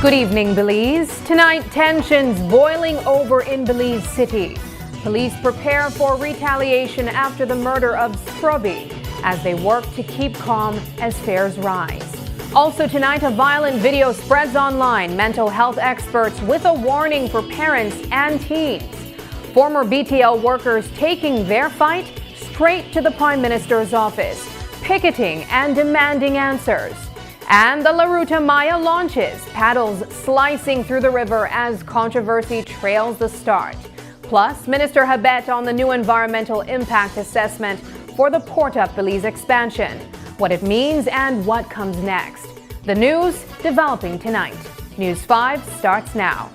Good evening, Belize. Tonight, tensions boiling over in Belize City. Police prepare for retaliation after the murder of Scrubby as they work to keep calm as fares rise. Also tonight, a violent video spreads online. Mental health experts with a warning for parents and teens. Former BTL workers taking their fight straight to the Prime Minister's office, picketing and demanding answers. And the Ruta Maya launches, paddles slicing through the river as controversy trails the start. Plus, Minister Habet on the new environmental impact assessment for the Port of Belize expansion, what it means and what comes next. The news developing tonight. News 5 starts now.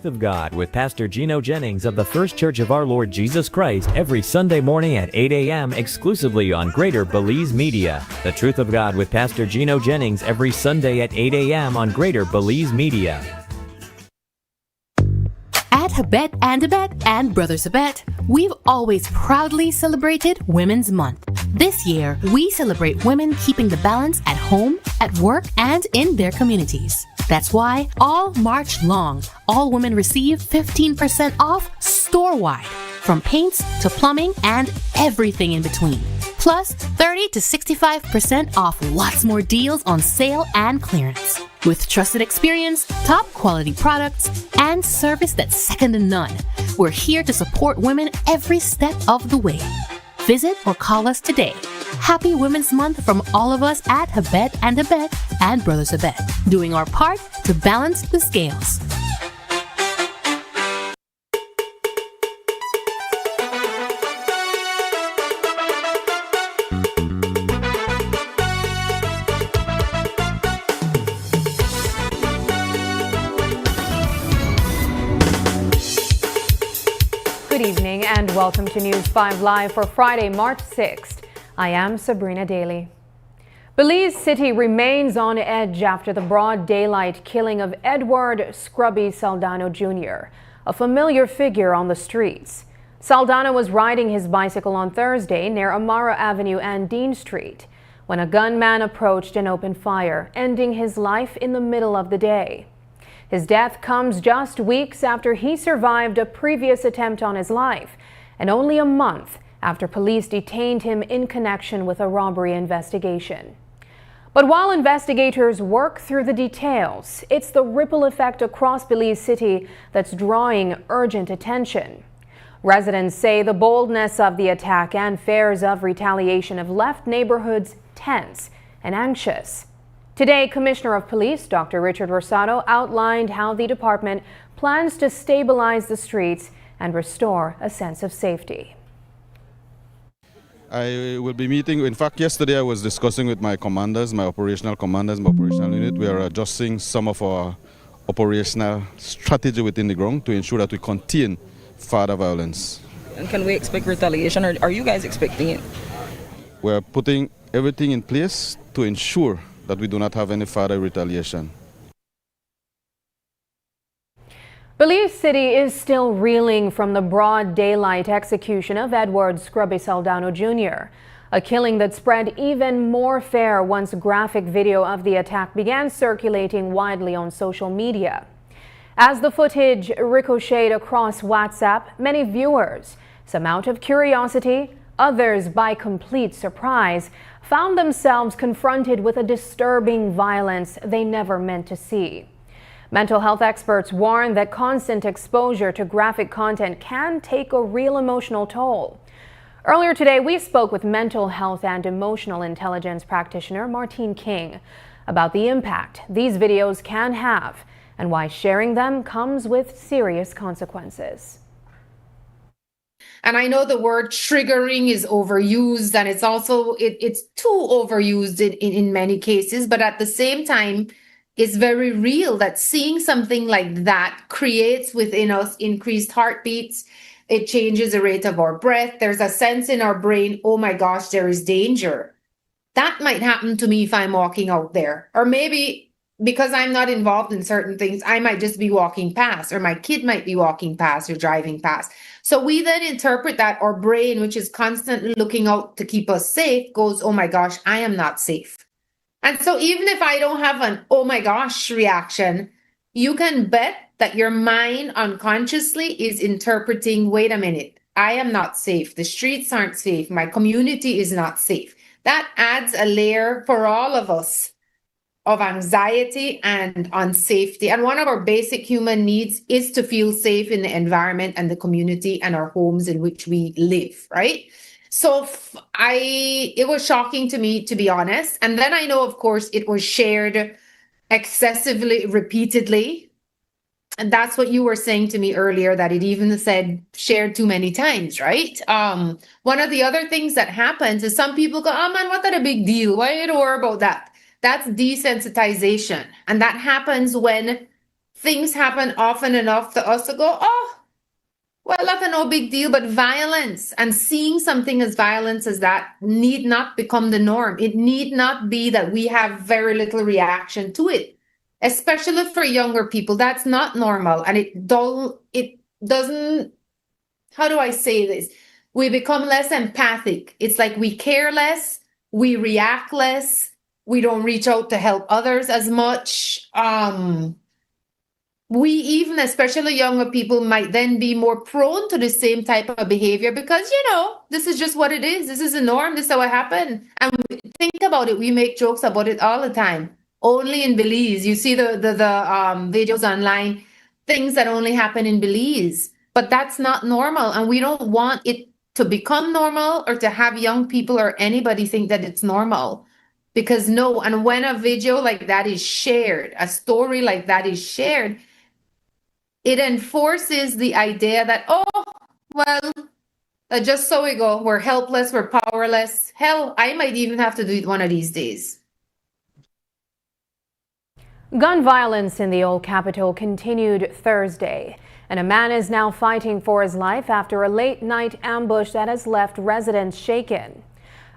Of God with Pastor Gino Jennings of the First Church of Our Lord Jesus Christ every Sunday morning at 8 a.m. exclusively on Greater Belize Media. The Truth of God with Pastor Gino Jennings every Sunday at 8 a.m. on Greater Belize Media. At Habet and Brothers Habet, we've always proudly celebrated Women's Month. This year, we celebrate women keeping the balance at home, at work, and in their communities. That's why all March long, all women receive 15% off store-wide, from paints to plumbing and everything in between. Plus 30 to 65% off lots more deals on sale and clearance. With trusted experience, top quality products, and service that's second to none, we're here to support women every step of the way. Visit or call us today. Happy Women's Month from all of us at Habet and Brothers Habet, doing our part to balance the scales. Good evening and welcome to News 5 Live for Friday, March 6th. I am Sabrina Daly. Belize City remains on edge after the broad daylight killing of Edward "Scrubby" Saldano Jr., a familiar figure on the streets. Saldano was riding his bicycle on Thursday near Amara Avenue and Dean Street when a gunman approached and opened fire, ending his life in the middle of the day. His death comes just weeks after he survived a previous attempt on his life, and only a month after police detained him in connection with a robbery investigation. But while investigators work through the details, it's the ripple effect across Belize City that's drawing urgent attention. Residents say the boldness of the attack and fears of retaliation have left neighborhoods tense and anxious. Today, Commissioner of Police Dr. Richard Rosado outlined how the department plans to stabilize the streets and restore a sense of safety. I will be meeting, in fact, yesterday I was discussing with my commanders, my operational unit. We are adjusting some of our operational strategy within the ground to ensure that we contain further violence. And can we expect retaliation, or are you guys expecting it? We're putting everything in place to ensure that we do not have any further retaliation. Belize City is still reeling from the broad daylight execution of Edward "Scrubby" Saldano Jr., a killing that spread even more fear once graphic video of the attack began circulating widely on social media. As the footage ricocheted across WhatsApp, many viewers, some out of curiosity, others by complete surprise, found themselves confronted with a disturbing violence they never meant to see. Mental health experts warn that constant exposure to graphic content can take a real emotional toll. Earlier today, we spoke with mental health and emotional intelligence practitioner Martine King about the impact these videos can have and why sharing them comes with serious consequences. And I know the word triggering is overused, and it's also it's too overused in many cases, but at the same time, it's very real that seeing something like that creates within us increased heartbeats. It changes the rate of our breath. There's a sense in our brain, oh my gosh, there is danger. That might happen to me if I'm walking out there. Or maybe because I'm not involved in certain things, I might just be walking past, or my kid might be walking past or driving past. So we then interpret that our brain, which is constantly looking out to keep us safe, goes, oh my gosh, I am not safe. And so even if I don't have an oh my gosh reaction, you can bet that your mind unconsciously is interpreting, wait a minute, I am not safe. The streets aren't safe. My community is not safe. That adds a layer for all of us of anxiety and unsafety. And one of our basic human needs is to feel safe in the environment and the community and our homes in which we live, right? So it was shocking to me, to be honest. And then I know, of course, it was shared excessively, repeatedly. And that's what you were saying to me earlier, that it even said shared too many times, right? One of the other things that happens is some people go, oh man, what that a big deal? Why you worry about that? That's desensitization. And that happens when things happen often enough to us to go, oh, well, that's a no big deal. But violence and seeing something as violence as that need not become the norm. It need not be that we have very little reaction to it, especially for younger people. That's not normal. And it doesn't, how do I say this? We become less empathic. It's like we care less, we react less, we don't reach out to help others as much. We even, especially younger people, might then be more prone to the same type of behavior because, this is just what it is. This is a norm. This is how it happened. And think about it. We make jokes about it all the time. Only in Belize. You see the videos online, things that only happen in Belize. But that's not normal. And we don't want it to become normal or to have young people or anybody think that it's normal. Because no, and when a video like that is shared, a story like that is shared, it enforces the idea that, oh, well, just so we go. We're helpless, we're powerless. Hell, I might even have to do it one of these days. Gun violence in the old capital continued Thursday, and a man is now fighting for his life after a late-night ambush that has left residents shaken.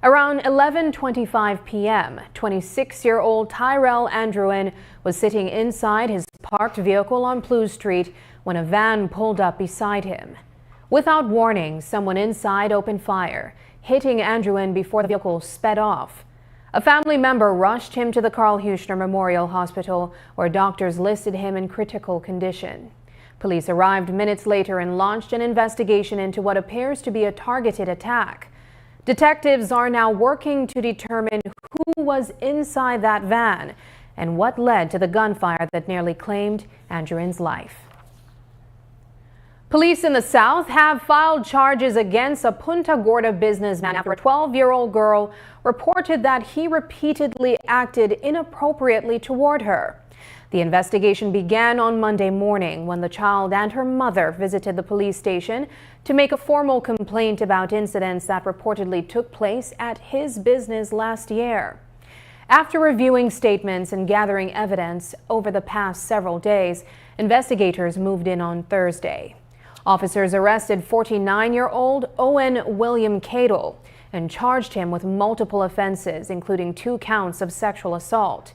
Around 11:25 p.m., 26-year-old Tyrell Andrewen was sitting inside his parked vehicle on Plews Street when a van pulled up beside him. Without warning, someone inside opened fire, hitting Andrewen before the vehicle sped off. A family member rushed him to the Carl Huchner Memorial Hospital, where doctors listed him in critical condition. Police arrived minutes later and launched an investigation into what appears to be a targeted attack. Detectives are now working to determine who was inside that van and what led to the gunfire that nearly claimed Andrewen's life. Police in the South have filed charges against a Punta Gorda businessman after a 12-year-old girl reported that he repeatedly acted inappropriately toward her. The investigation began on Monday morning when the child and her mother visited the police station to make a formal complaint about incidents that reportedly took place at his business last year. After reviewing statements and gathering evidence over the past several days, investigators moved in on Thursday. Officers arrested 49-year-old Owen William Cadle and charged him with multiple offenses, including 2 counts of sexual assault.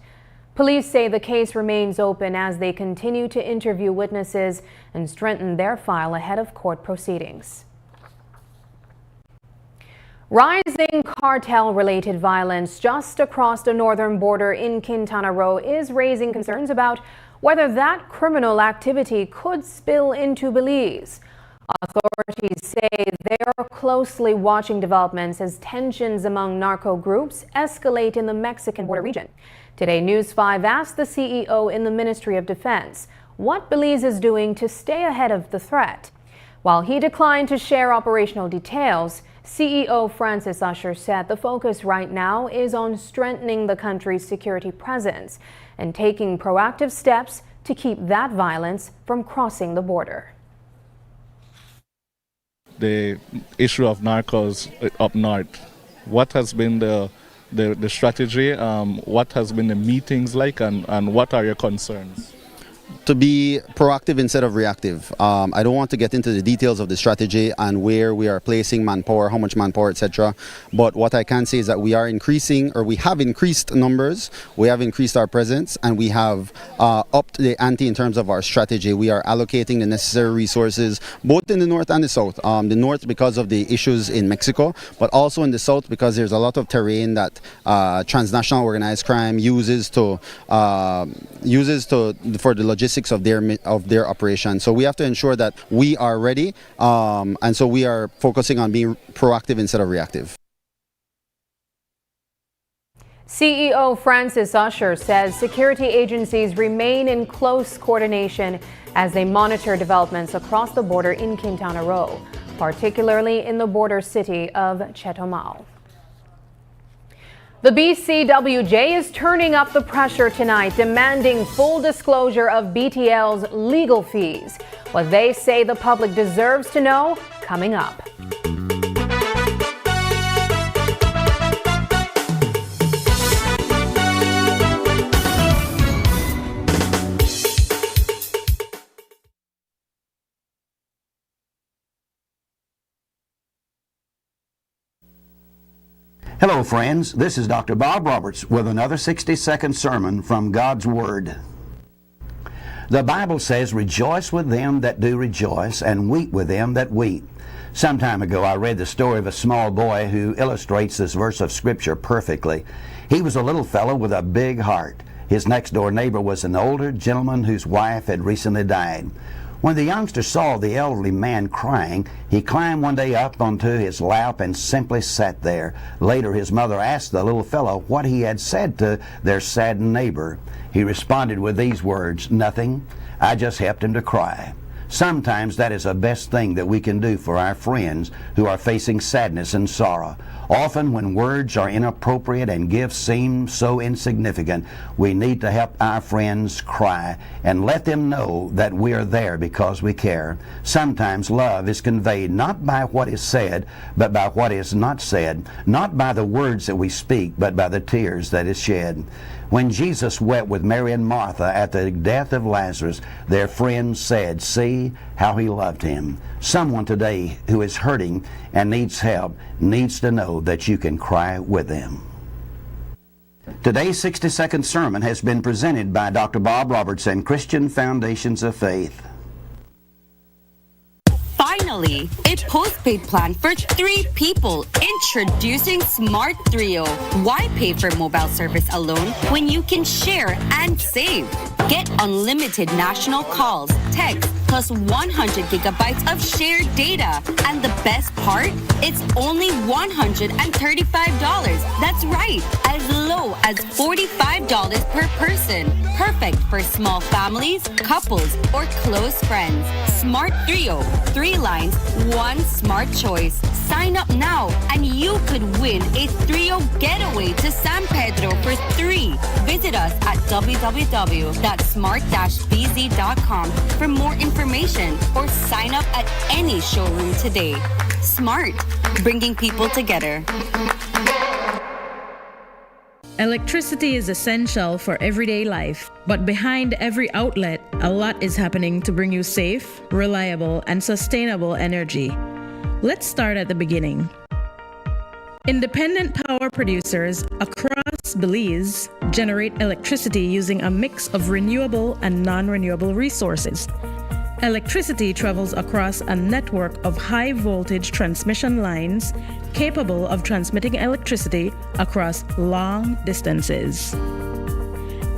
Police say the case remains open as they continue to interview witnesses and strengthen their file ahead of court proceedings. Rising cartel-related violence just across the northern border in Quintana Roo is raising concerns about whether that criminal activity could spill into Belize. Authorities say they are closely watching developments as tensions among narco groups escalate in the Mexican border region. Today, News 5 asked the CEO in the Ministry of Defense what Belize is doing to stay ahead of the threat. While he declined to share operational details, CEO Francis Usher said the focus right now is on strengthening the country's security presence and taking proactive steps to keep that violence from crossing the border. The issue of narcos up north, what has been the strategy, what has been the meetings like, and what are your concerns? To be proactive instead of reactive. I don't want to get into the details of the strategy and where we are placing manpower, how much manpower, etc. But what I can say is that we are increasing, or we have increased numbers, we have increased our presence, and we have upped the ante in terms of our strategy. We are allocating the necessary resources, both in the north and the south. The north because of the issues in Mexico, but also in the south because there's a lot of terrain that transnational organized crime uses for the logistics of their operation. So we have to ensure that we are ready, and so we are focusing on being proactive instead of reactive. CEO Francis Usher says security agencies remain in close coordination as they monitor developments across the border in Quintana Roo, particularly in the border city of Chetumal. The BCWJ is turning up the pressure tonight, demanding full disclosure of BTL's legal fees. What they say the public deserves to know, coming up. Hello, friends. This is Dr. Bob Roberts with another 60-second sermon from God's Word. The Bible says, "Rejoice with them that do rejoice, and weep with them that weep." Some time ago, I read the story of a small boy who illustrates this verse of Scripture perfectly. He was a little fellow with a big heart. His next-door neighbor was an older gentleman whose wife had recently died. When the youngster saw the elderly man crying, he climbed one day up onto his lap and simply sat there. Later, his mother asked the little fellow what he had said to their saddened neighbor. He responded with these words, "Nothing. I just helped him to cry." Sometimes that is the best thing that we can do for our friends who are facing sadness and sorrow. Often when words are inappropriate and gifts seem so insignificant, we need to help our friends cry and let them know that we are there because we care. Sometimes love is conveyed not by what is said, but by what is not said, not by the words that we speak, but by the tears that is shed. When Jesus wept with Mary and Martha at the death of Lazarus, their friends said, "See how he loved him." Someone today who is hurting and needs help needs to know that you can cry with them. Today's 60-second sermon has been presented by Dr. Bob Roberts and Christian Foundations of Faith. Finally, a postpaid plan for 3 people. Introducing Smart Trio. Why pay for mobile service alone when you can share and save? Get unlimited national calls, texts, plus 100 gigabytes of shared data. And the best part? It's only $135. That's right, as low as $45 per person. Perfect for small families, couples, or close friends. Smart Trio. 3 lines, 1 smart choice. Sign up now and you could win a Trio getaway to San Pedro for 3. Visit us at www.smart-bz.com for more information or sign up at any showroom today. Smart, bringing people together. Electricity is essential for everyday life, but behind every outlet, a lot is happening to bring you safe, reliable, and sustainable energy. Let's start at the beginning. Independent power producers across Belize generate electricity using a mix of renewable and non-renewable resources. Electricity travels across a network of high-voltage transmission lines capable of transmitting electricity across long distances.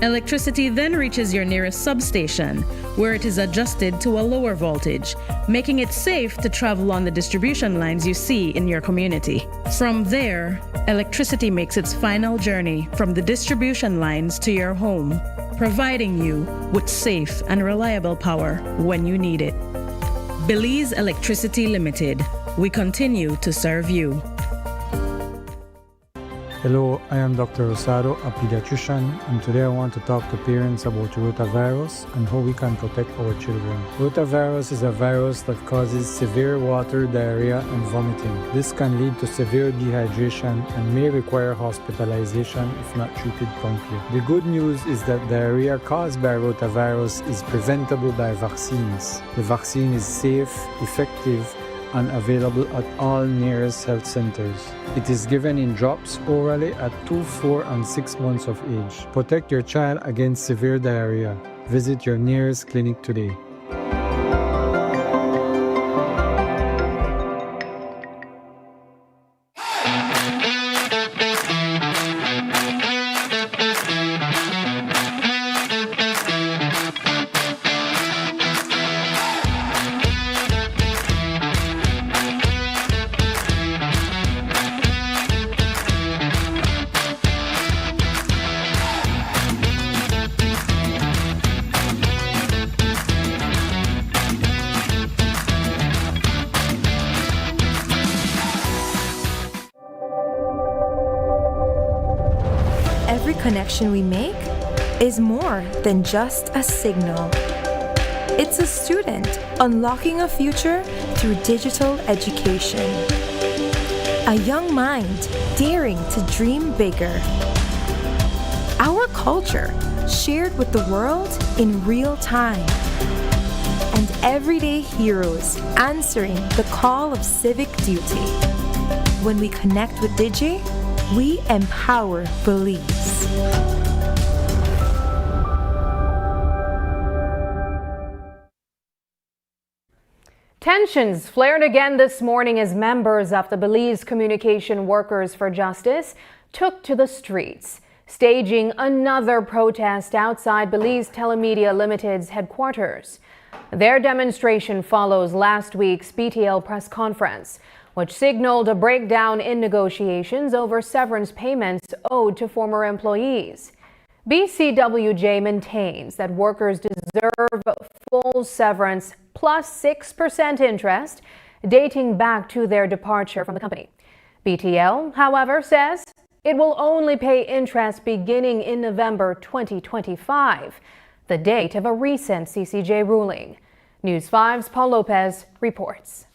Electricity then reaches your nearest substation, where it is adjusted to a lower voltage, making it safe to travel on the distribution lines you see in your community. From there, electricity makes its final journey from the distribution lines to your home, providing you with safe and reliable power when you need it. Belize Electricity Limited. We continue to serve you. Hello, I am Dr. Rosado, a pediatrician, and today I want to talk to parents about rotavirus and how we can protect our children. Rotavirus is a virus that causes severe water, diarrhea, and vomiting. This can lead to severe dehydration and may require hospitalization if not treated promptly. The good news is that diarrhea caused by rotavirus is preventable by vaccines. The vaccine is safe, effective, and available at all nearest health centers. It is given in drops orally at 2, 4, and 6 months of age. Protect your child against severe diarrhea. Visit your nearest clinic today. connection we make is more than just a signal. It's a student unlocking a future through digital education. A young mind daring to dream bigger. Our culture shared with the world in real time. And everyday heroes answering the call of civic duty. When we connect with Digi, we empower Belize. Tensions flared again this morning as members of the Belize Communication Workers for Justice took to the streets, staging another protest outside Belize Telemedia Limited's headquarters. Their demonstration follows last week's BTL press conference, which signaled a breakdown in negotiations over severance payments owed to former employees. BCWJ maintains that workers deserve full severance plus 6% interest dating back to their departure from the company. BTL, however, says it will only pay interest beginning in November 2025, the date of a recent CCJ ruling. News 5's Paul Lopez reports.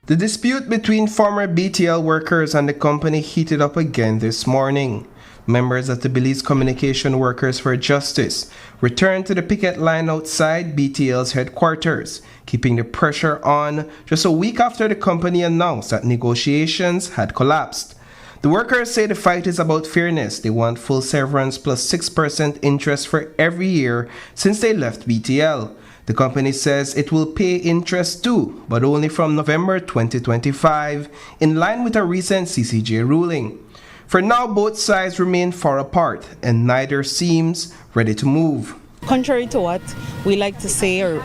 The dispute between former BTL workers and the company heated up again this morning. Members of the Belize Communication Workers for Justice returned to the picket line outside BTL's headquarters, keeping the pressure on just a week after the company announced that negotiations had collapsed. The workers say the fight is about fairness. They want full severance plus 6% interest for every year since they left BTL. The company says it will pay interest too, but only from November 2025, in line with a recent CCJ ruling. For now, both sides remain far apart, and neither seems ready to move. Contrary to what we like to say or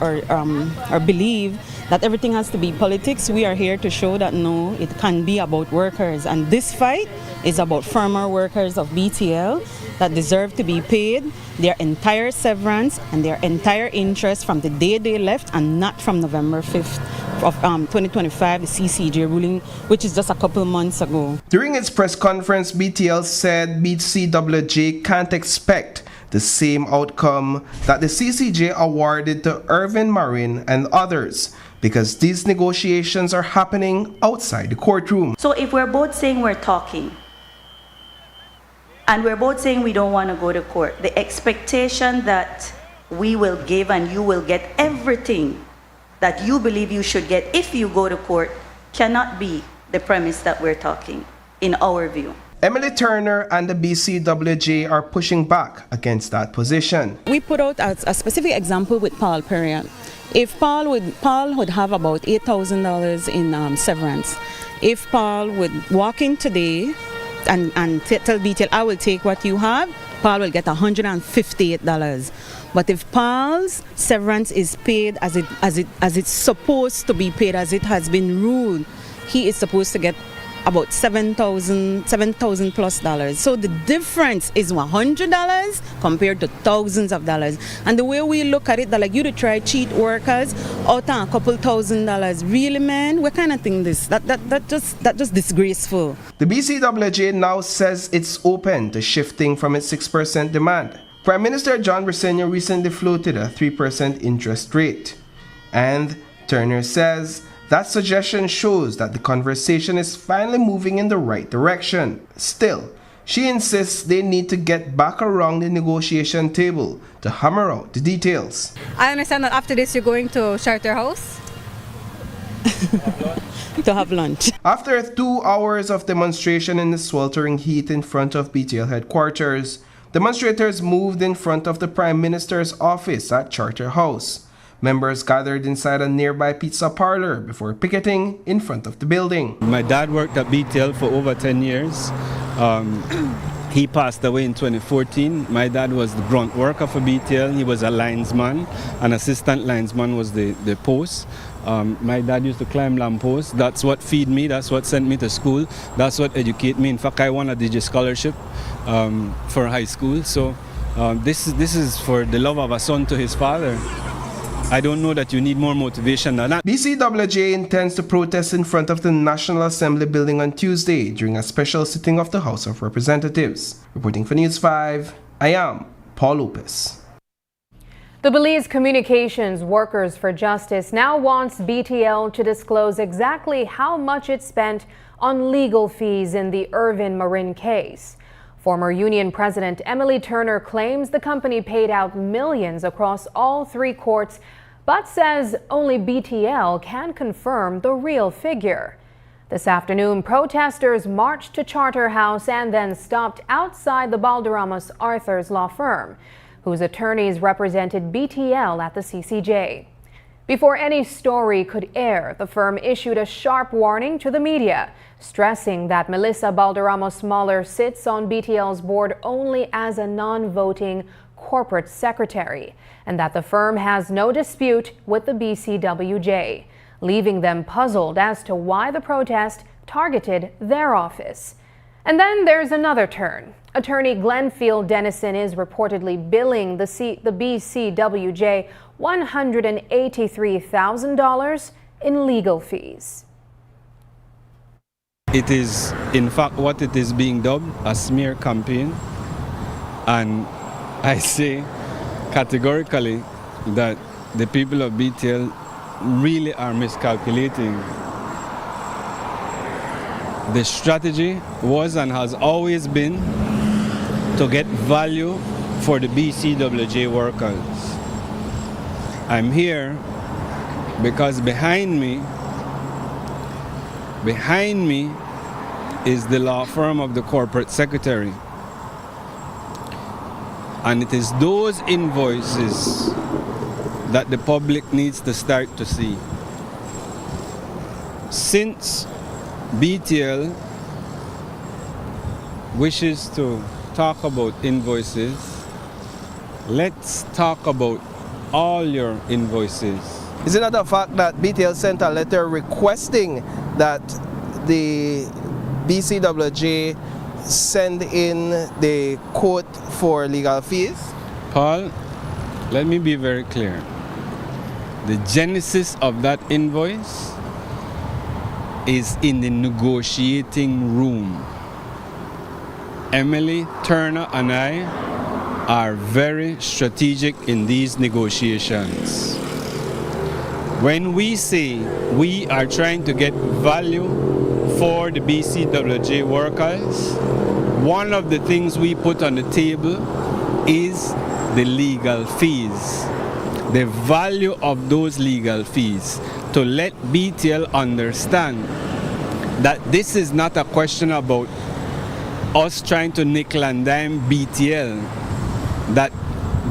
believe, that everything has to be politics, we are here to show that no, it can be about workers. And this fight is about former workers of BTL that deserve to be paid their entire severance and their entire interest from the day they left and not from November 5th. Of 2025, the CCJ ruling, which is just a couple months ago. During its press conference, BTL said BCWJ can't expect the same outcome that the CCJ awarded to Irvin Marin and others, because these negotiations are happening outside the courtroom. So if we're both saying we're talking, and we're both saying we don't want to go to court, the expectation that we will give and you will get everything that you believe you should get if you go to court cannot be the premise that we're talking, in our view. Emily Turner and the BCWJ are pushing back against that position. We put out a specific example with Paul Perriand. If Paul would have about $8,000 in severance, if Paul would walk in today and tell BTL, I will take what you have, Paul will get $158. But if Paul's severance is paid as it's supposed to be paid, as it has been ruled, he is supposed to get about $7,000 plus dollars. So the difference is $100 compared to thousands of dollars. And the way we look at it, that like you to try cheat workers out on a couple $1,000s. Really, man, we kind of think this. That just disgraceful. The BCWJ now says it's open to shifting from its 6% demand. Prime Minister John Briceño recently floated a 3% interest rate. And Turner says that suggestion shows that the conversation is finally moving in the right direction. Still, she insists they need to get back around the negotiation table to hammer out the details. I understand that after this you're going to Charterhouse? To have lunch. After 2 hours of demonstration in the sweltering heat in front of BTL headquarters, demonstrators moved in front of the Prime Minister's office at Charterhouse. Members gathered inside a nearby pizza parlor before picketing in front of the building. My dad worked at BTL for over 10 years. He passed away in 2014. My dad was the grunt worker for BTL. He was a linesman. An assistant linesman was the post. My dad used to climb lampposts. That's what feed me. That's what sent me to school. That's what educate me. In fact, I won a Digi scholarship for high school. So this is for the love of a son to his father. I don't know that you need more motivation than that. BCWJ intends to protest in front of the National Assembly building on Tuesday during a special sitting of the House of Representatives. Reporting for News 5, I am Paul Lopez. The Belize Communications Workers for Justice now wants BTL to disclose exactly how much it spent on legal fees in the Irvin Marin case. Former union president Emily Turner claims the company paid out millions across all three courts, but says only BTL can confirm the real figure. This afternoon, protesters marched to Charterhouse and then stopped outside the Balderramos Arthur's law firm, whose attorneys represented BTL at the CCJ. Before any story could air, the firm issued a sharp warning to the media, stressing that Melissa Balderramos-Smaller sits on BTL's board only as a non-voting corporate secretary, and that the firm has no dispute with the BCWJ, leaving them puzzled as to why the protest targeted their office. And then there's another turn. Attorney Glenfield Dennison is reportedly billing the BCWJ $183,000 in legal fees. It is, in fact, what it is being dubbed a smear campaign. And I say categorically that the people of BTL really are miscalculating. The strategy was and has always been to get value for the BCWJ workers. I'm here because behind me is the law firm of the corporate secretary. And it is those invoices that the public needs to start to see. Since BTL wishes to talk about invoices, let's talk about all your invoices. Is it not a fact that BTL sent a letter requesting that the BCWJ send in the quote for legal fees? Paul, let me be very clear. The genesis of that invoice is in the negotiating room. Emily Turner and I are very strategic in these negotiations. When we say we are trying to get value for the BCWJ workers, one of the things we put on the table is the legal fees, the value of those legal fees, to let BTL understand that this is not a question about us trying to nickel and dime BTL, that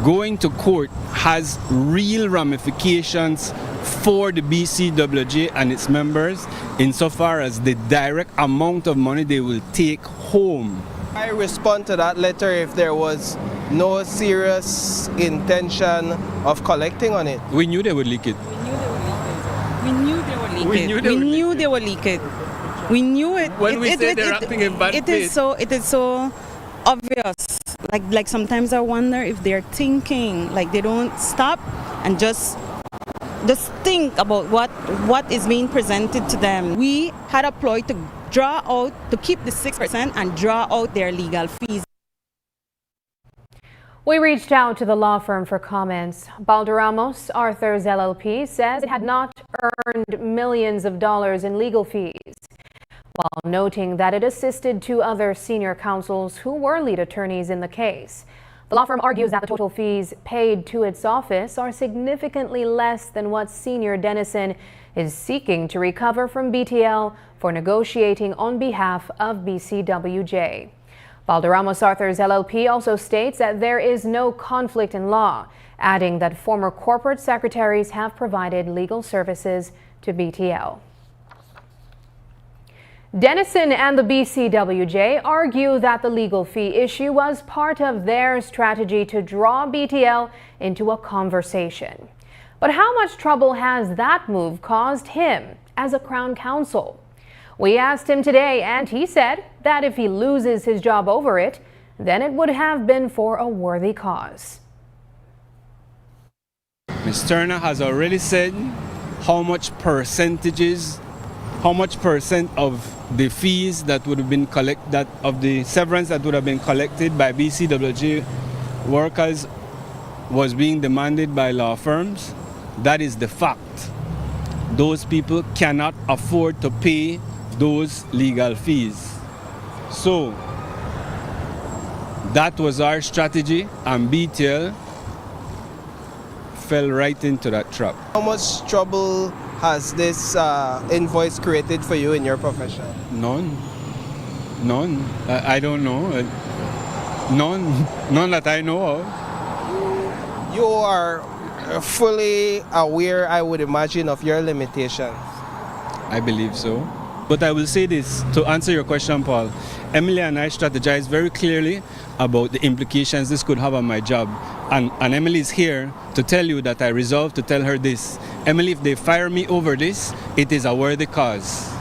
going to court has real ramifications for the BCWJ and its members insofar as the direct amount of money they will take home. I respond to that letter if there was no serious intention of collecting on it. We knew they would leak it. We knew they would leak it. We knew it. When we say they're acting in bad faith. It is so obvious. Like sometimes I wonder if they're thinking, like they don't stop and just think about what is being presented to them. We had a ploy to keep the 6% and draw out their legal fees. We reached out to the law firm for comments. Balderramos Arthur's LLP says it had not earned millions of dollars in legal fees, while noting that it assisted two other senior counsels who were lead attorneys in the case. The law firm argues that the total fees paid to its office are significantly less than what Senior Dennison is seeking to recover from BTL for negotiating on behalf of BCWJ. Balderramos Arthur's LLP also states that there is no conflict in law, adding that former corporate secretaries have provided legal services to BTL. Dennison and the BCWJ argue that the legal fee issue was part of their strategy to draw BTL into a conversation. But how much trouble has that move caused him as a Crown Counsel? We asked him today, and he said that if he loses his job over it, then it would have been for a worthy cause. Ms. Turner has already said how much percent of the fees that would have been collected, of the severance that would have been collected by BCWG workers was being demanded by law firms. That is the fact. Those people cannot afford to pay those legal fees. So that was our strategy, and BTL fell right into that trap. How much trouble has this invoice created for you in your profession? None. I don't know. None that I know of. You are fully aware, I would imagine, of your limitations. I believe so. But I will say this, to answer your question, Paul. Emily and I strategized very clearly about the implications this could have on my job. And Emily is here to tell you that I resolved to tell her this. Emily, if they fire me over this, it is a worthy cause.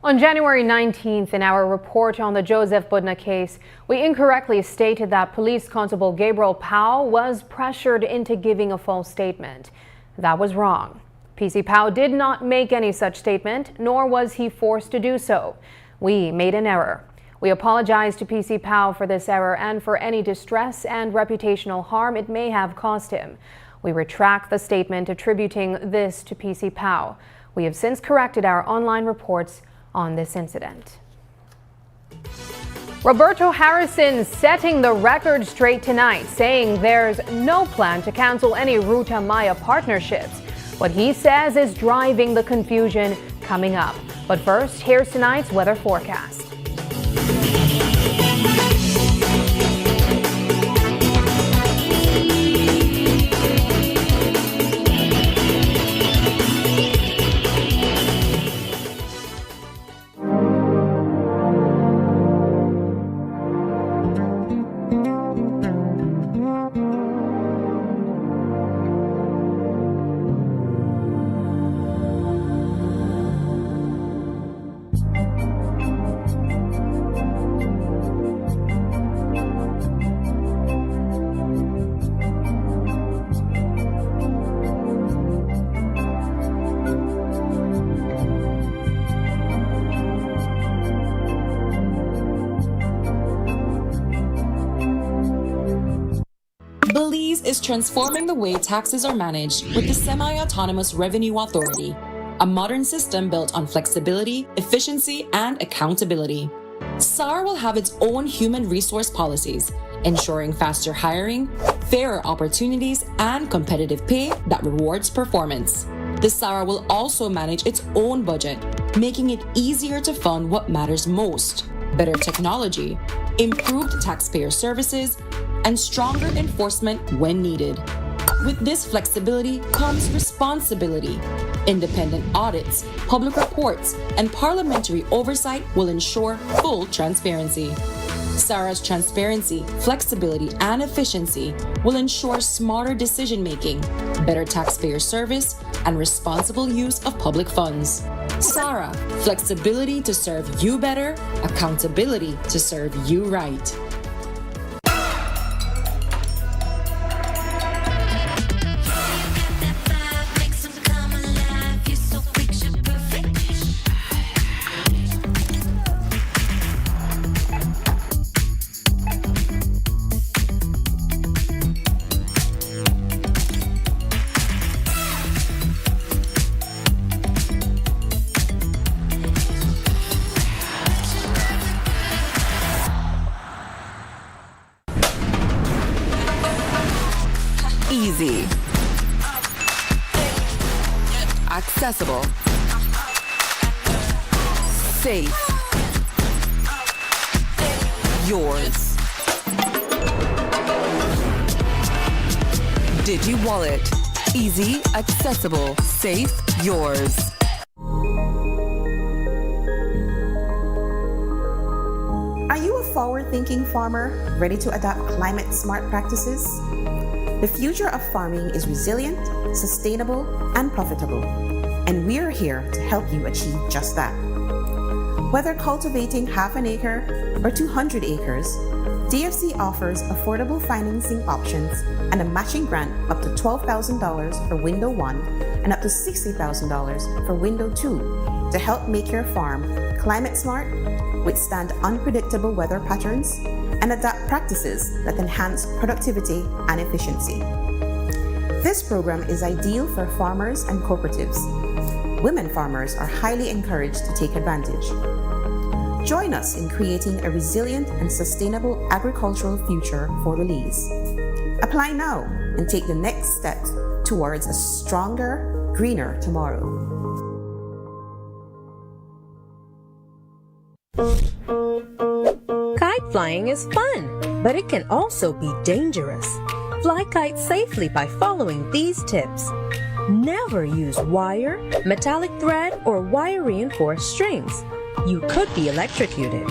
On January 19th, in our report on the Joseph Budna case, we incorrectly stated that Police Constable Gabriel Powell was pressured into giving a false statement. That was wrong. PC Powell did not make any such statement, nor was he forced to do so. We made an error. We apologize to PC Powell for this error and for any distress and reputational harm it may have caused him. We retract the statement attributing this to PC Powell. We have since corrected our online reports on this incident. Roberto Harrison setting the record straight tonight, saying there's no plan to cancel any Ruta Maya partnerships. What he says is driving the confusion coming up. But first, here's tonight's weather forecast. Belize is transforming the way taxes are managed with the Semi-Autonomous Revenue Authority, a modern system built on flexibility, efficiency, and accountability. SAR will have its own human resource policies, ensuring faster hiring, fairer opportunities, and competitive pay that rewards performance. The SARA will also manage its own budget, making it easier to fund what matters most: better technology, improved taxpayer services, and stronger enforcement when needed. With this flexibility comes responsibility. Independent audits, public reports, and parliamentary oversight will ensure full transparency. SARA's transparency, flexibility, and efficiency will ensure smarter decision-making, better taxpayer service, and responsible use of public funds. SARA, flexibility to serve you better, accountability to serve you right. Easy. Accessible. Safe. Yours. Digi Wallet. Easy, accessible, safe, yours. Are you a forward-thinking farmer ready to adopt climate-smart practices? The future of farming is resilient, sustainable, and profitable, and we're here to help you achieve just that. Whether cultivating half an acre or 200 acres, DFC offers affordable financing options and a matching grant up to $12,000 for window 1 and up to $60,000 for window 2 to help make your farm climate smart, withstand unpredictable weather patterns, and adapt practices that enhance productivity and efficiency. This program is ideal for farmers and cooperatives. Women farmers are highly encouraged to take advantage. Join us in creating a resilient and sustainable agricultural future for Belize. Apply now and take the next step towards a stronger, greener tomorrow. Kite flying is fun, but it can also be dangerous. Fly kites safely by following these tips. Never use wire, metallic thread, or wire-reinforced strings. You could be electrocuted.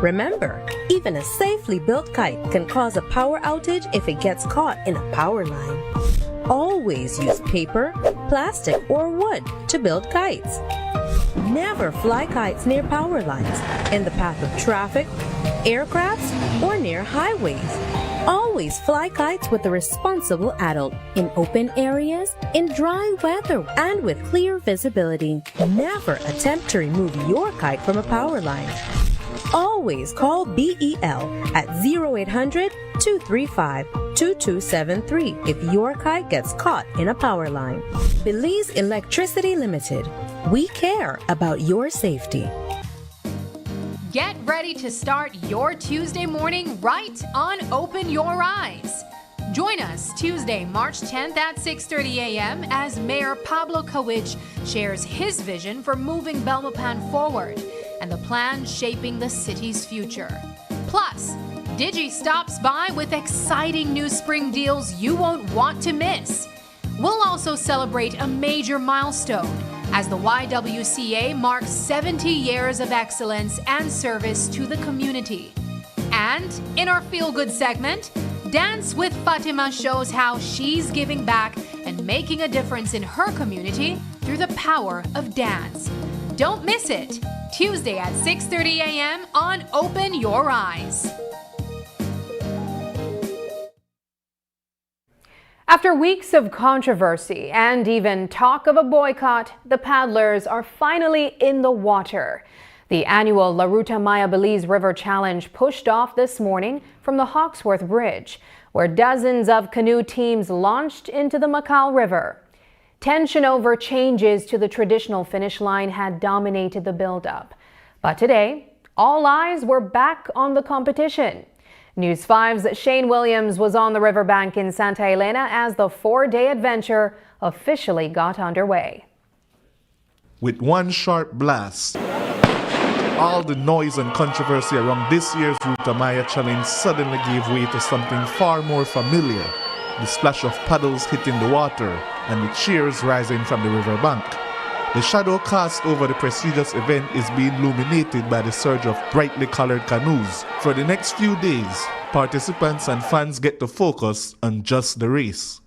Remember, even a safely built kite can cause a power outage if it gets caught in a power line. Always use paper, plastic, or wood to build kites. Never fly kites near power lines, in the path of traffic, aircrafts, or near highways. Always fly kites with a responsible adult, in open areas, in dry weather, and with clear visibility. Never attempt to remove your kite from a power line. Always call BEL at 0800-235-2273 if your kite gets caught in a power line. Belize Electricity Limited. We care about your safety. Get ready to start your Tuesday morning right on Open Your Eyes. Join us Tuesday, March 10th at 6:30 a.m. as Mayor Pablo Kawich shares his vision for moving Belmopan forward and the plan shaping the city's future. Plus, Digi stops by with exciting new spring deals you won't want to miss. We'll also celebrate a major milestone as the YWCA marks 70 years of excellence and service to the community. And in our feel-good segment, Dance with Fatima shows how she's giving back and making a difference in her community through the power of dance. Don't miss it, Tuesday at 6:30 a.m. on Open Your Eyes. After weeks of controversy and even talk of a boycott, the paddlers are finally in the water. The annual La Ruta Maya Belize River Challenge pushed off this morning from the Hawksworth Bridge, where dozens of canoe teams launched into the Macau River. Tension over changes to the traditional finish line had dominated the buildup. But today, all eyes were back on the competition. News 5's Shane Williams was on the riverbank in Santa Elena as the four-day adventure officially got underway. With one sharp blast, all the noise and controversy around this year's Ruta Maya challenge suddenly gave way to something far more familiar, the splash of paddles hitting the water and the cheers rising from the riverbank. The shadow cast over the prestigious event is being illuminated by the surge of brightly colored canoes. For the next few days, participants and fans get to focus on just the race.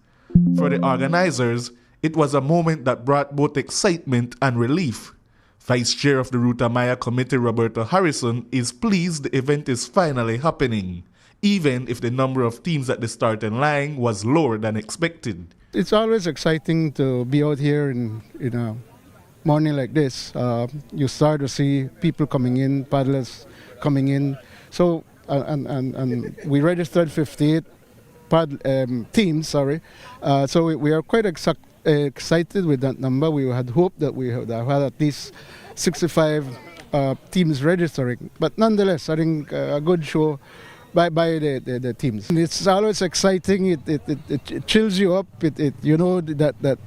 For the organizers, it was a moment that brought both excitement and relief. Vice Chair of the Ruta Maya Committee, Roberto Harrison, is pleased the event is finally happening, even if the number of teams at the starting line was lower than expected. It's always exciting to be out here in a morning like this. You start to see people coming in, paddlers coming in. So, and we registered 58 teams, so we are quite excited with that number. We had hoped that we had at least 65 teams registering. But nonetheless, I think a good show by the teams. And it's always exciting. It chills you up. You know that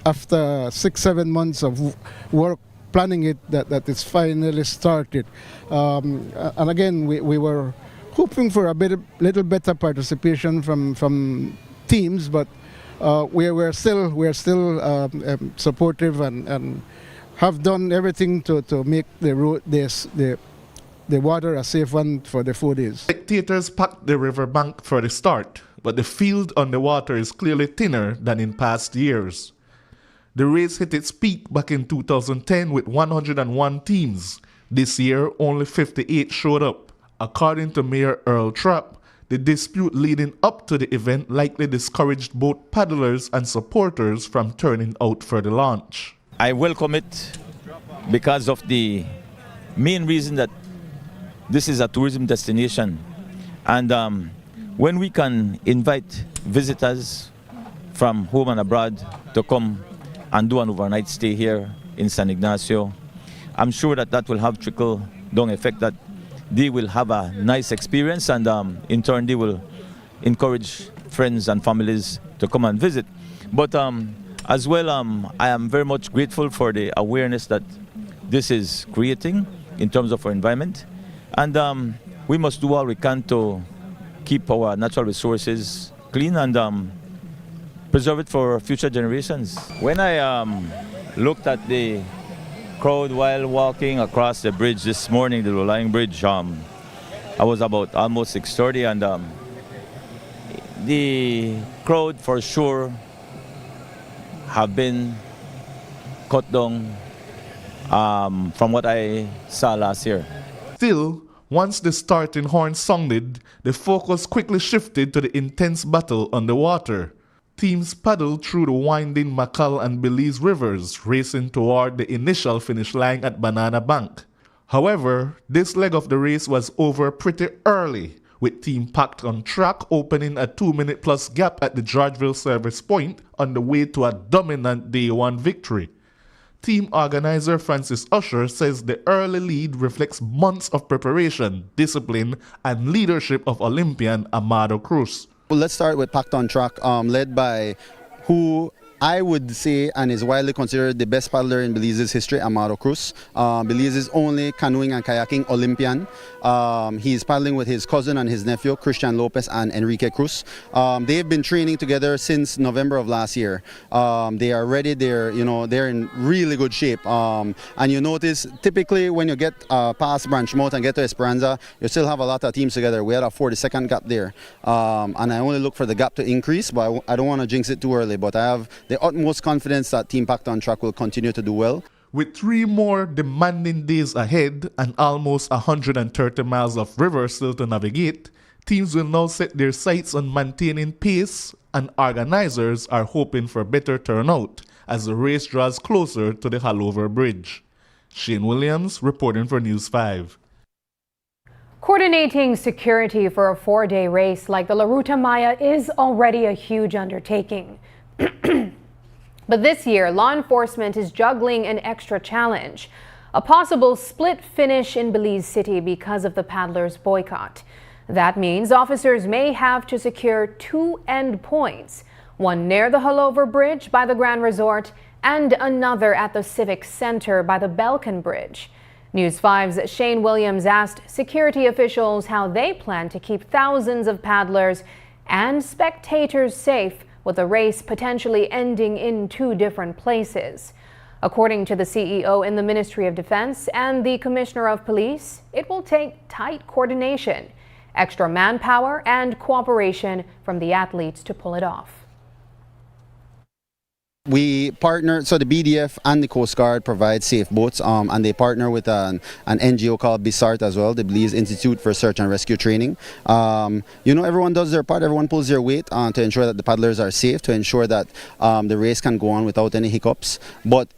after 6-7 months of work planning it, that it's finally started. And again, we were hoping for a little better participation from teams, but we're still supportive and have done everything to make the water a safe one for the 4 days. Spectators packed the riverbank for the start, but the field on the water is clearly thinner than in past years. The race hit its peak back in 2010 with 101 teams. This year, only 58 showed up. According to Mayor Earl Trapp, The dispute leading up to the event likely discouraged both paddlers and supporters from turning out for the launch. I welcome it because of the main reason that this is a tourism destination. And when we can invite visitors from home and abroad to come and do an overnight stay here in San Ignacio, I'm sure that that will have trickle-down effect, that they will have a nice experience, and in turn they will encourage friends and families to come and visit. But as well, I am very much grateful for the awareness that this is creating in terms of our environment, and we must do all we can to keep our natural resources clean and preserve it for future generations. When I looked at the crowd while walking across the bridge this morning, the low-lying bridge, I was about almost 6:30, and the crowd for sure have been cut down from what I saw last year. Still, once the starting horn sounded, the focus quickly shifted to the intense battle on the water. Teams paddled through the winding Macal and Belize rivers, racing toward the initial finish line at Banana Bank. However, this leg of the race was over pretty early, with Team Packed on Track opening a 2-minute-plus gap at the Georgeville service point on the way to a dominant Day 1 victory. Team organizer Francis Usher says the early lead reflects months of preparation, discipline, and leadership of Olympian Amado Cruz. Well, let's start with Packed on Track, led by who I would say and is widely considered the best paddler in Belize's history, Amado Cruz. Belize's only canoeing and kayaking Olympian. He's paddling with his cousin and his nephew, Christian Lopez and Enrique Cruz. They've been training together since November of last year. They are ready. They're in really good shape. And you notice typically when you get past Branchmouth and get to Esperanza, you still have a lot of teams together. We had a 40-second gap there, and I only look for the gap to increase, but I don't want to jinx it too early. But I have the utmost confidence that Team Packed on Track will continue to do well. With 3 more demanding days ahead and almost 130 miles of river still to navigate, teams will now set their sights on maintaining pace, and organizers are hoping for better turnout as the race draws closer to the Halover Bridge. Shane Williams reporting for News 5. Coordinating security for a 4-day race like the Ruta Maya is already a huge undertaking. But this year, law enforcement is juggling an extra challenge, a possible split finish in Belize City because of the paddlers' boycott. That means officers may have to secure 2 endpoints, one near the Halover Bridge by the Grand Resort and another at the Civic Center by the Belkin Bridge. News 5's Shane Williams asked security officials how they plan to keep thousands of paddlers and spectators safe, with the race potentially ending in 2 different places. According to the CEO in the Ministry of Defense and the Commissioner of Police, it will take tight coordination, extra manpower, and cooperation from the athletes to pull it off. We partner, so the BDF and the Coast Guard provide safe boats, and they partner with an NGO called BISART as well, the Belize Institute for Search and Rescue Training. Everyone does their part, everyone pulls their weight to ensure that the paddlers are safe, to ensure that the race can go on without any hiccups. But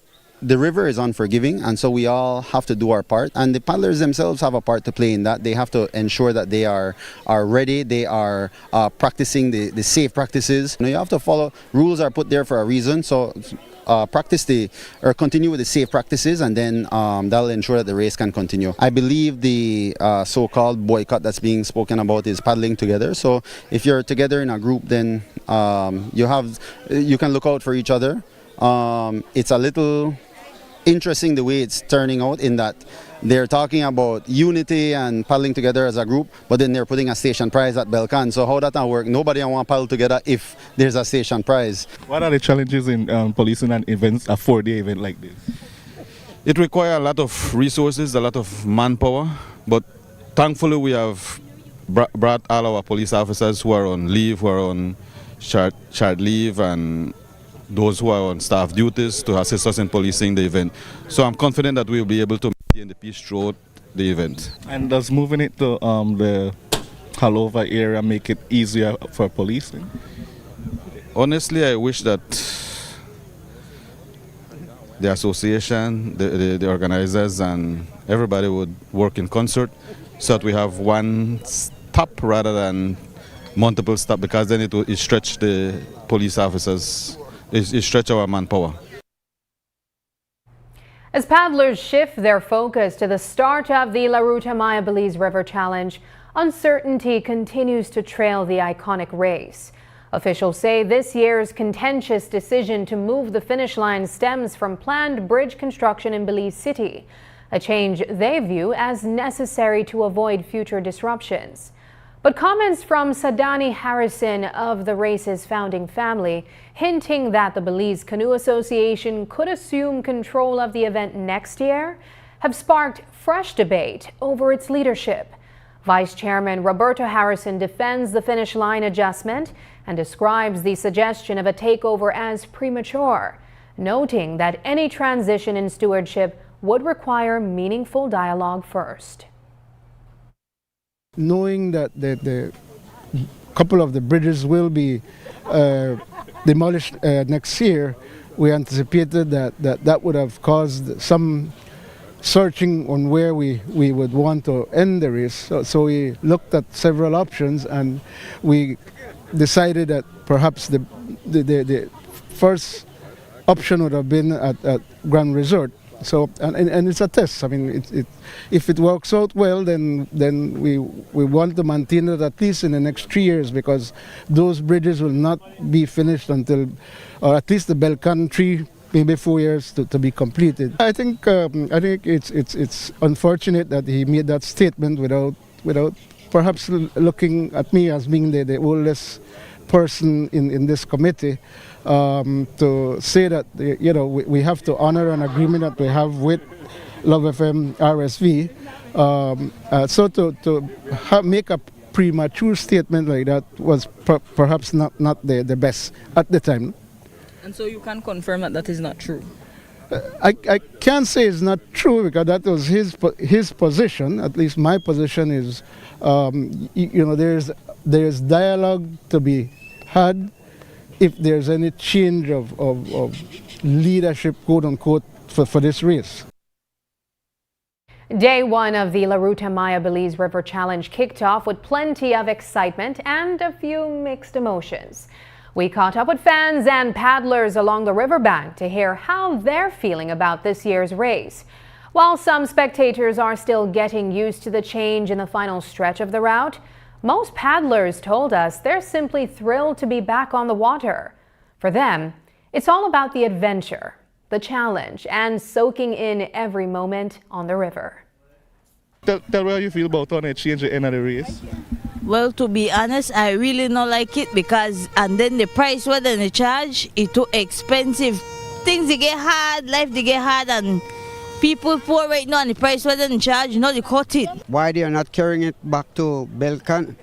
the river is unforgiving, and so we all have to do our part, and the paddlers themselves have a part to play in that. They have to ensure that they are ready, they are practicing the safe practices. You have to follow, rules are put there for a reason, so continue with the safe practices, and then that'll ensure that the race can continue. I believe the so-called boycott that's being spoken about is paddling together. So if you're together in a group, then you can look out for each other. It's a little interesting the way it's turning out, in that they're talking about unity and paddling together as a group, but then they're putting a station prize at Belcan. So how that work? Nobody want to paddle together if there's a station prize. What are the challenges in policing an event, a 4-day event like this? It requires a lot of resources, a lot of manpower, but thankfully we have brought all our police officers who are on leave, who are on shared leave, and those who are on staff duties to assist us in policing the event. So I'm confident that we'll be able to maintain the peace throughout the event. And does moving it to the all over area, make it easier for policing? Honestly, I wish that the association, the organizers, and everybody would work in concert so that we have one stop rather than multiple stops, because then it stretch the police officers, it stretch our manpower. As paddlers shift their focus to the start of the Ruta Maya Belize River Challenge, uncertainty continues to trail the iconic race. Officials say this year's contentious decision to move the finish line stems from planned bridge construction in Belize City, a change they view as necessary to avoid future disruptions. But comments from Sadani Harrison of the race's founding family, hinting that the Belize Canoe Association could assume control of the event next year, have sparked fresh debate over its leadership. Vice Chairman Roberto Harrison defends the finish line adjustment and describes the suggestion of a takeover as premature, noting that any transition in stewardship would require meaningful dialogue first. Knowing that the couple of the bridges will be demolished next year, we anticipated that would have caused some searching on where we would want to end the race. So we looked at several options, and we decided that perhaps the first option would have been at Grand Resort. So and it's a test. I mean, if it works out well, then we want to maintain it at least in the next 3 years, because those bridges will not be finished until, or at least the Belcan 3, maybe 4 years to be completed. I think it's unfortunate that he made that statement without perhaps looking at me as being the oldest person in this committee, to say that we have to honor an agreement that we have with Love FM RSV. So to make a premature statement like that was perhaps not the best at the time. And so you can confirm that is not true? I can't say it's not true, because that was his position. At least my position is, there's dialogue to be had if there's any change of leadership, quote unquote, for this race. Day one of the Ruta Maya Belize River Challenge kicked off with plenty of excitement and a few mixed emotions. We caught up with fans and paddlers along the riverbank to hear how they're feeling about this year's race. While some spectators are still getting used to the change in the final stretch of the route, most paddlers told us they're simply thrilled to be back on the water. For them, it's all about the adventure, the challenge, and soaking in every moment on the river. Tell me how you feel about how they change the end of the race. Well, to be honest, I really not like it, because and then the price what they charge is too expensive. Things they get hard, life they get hard, and people poor right now, and the price what they charge, they cut it. Why they are not carrying it back to Belcan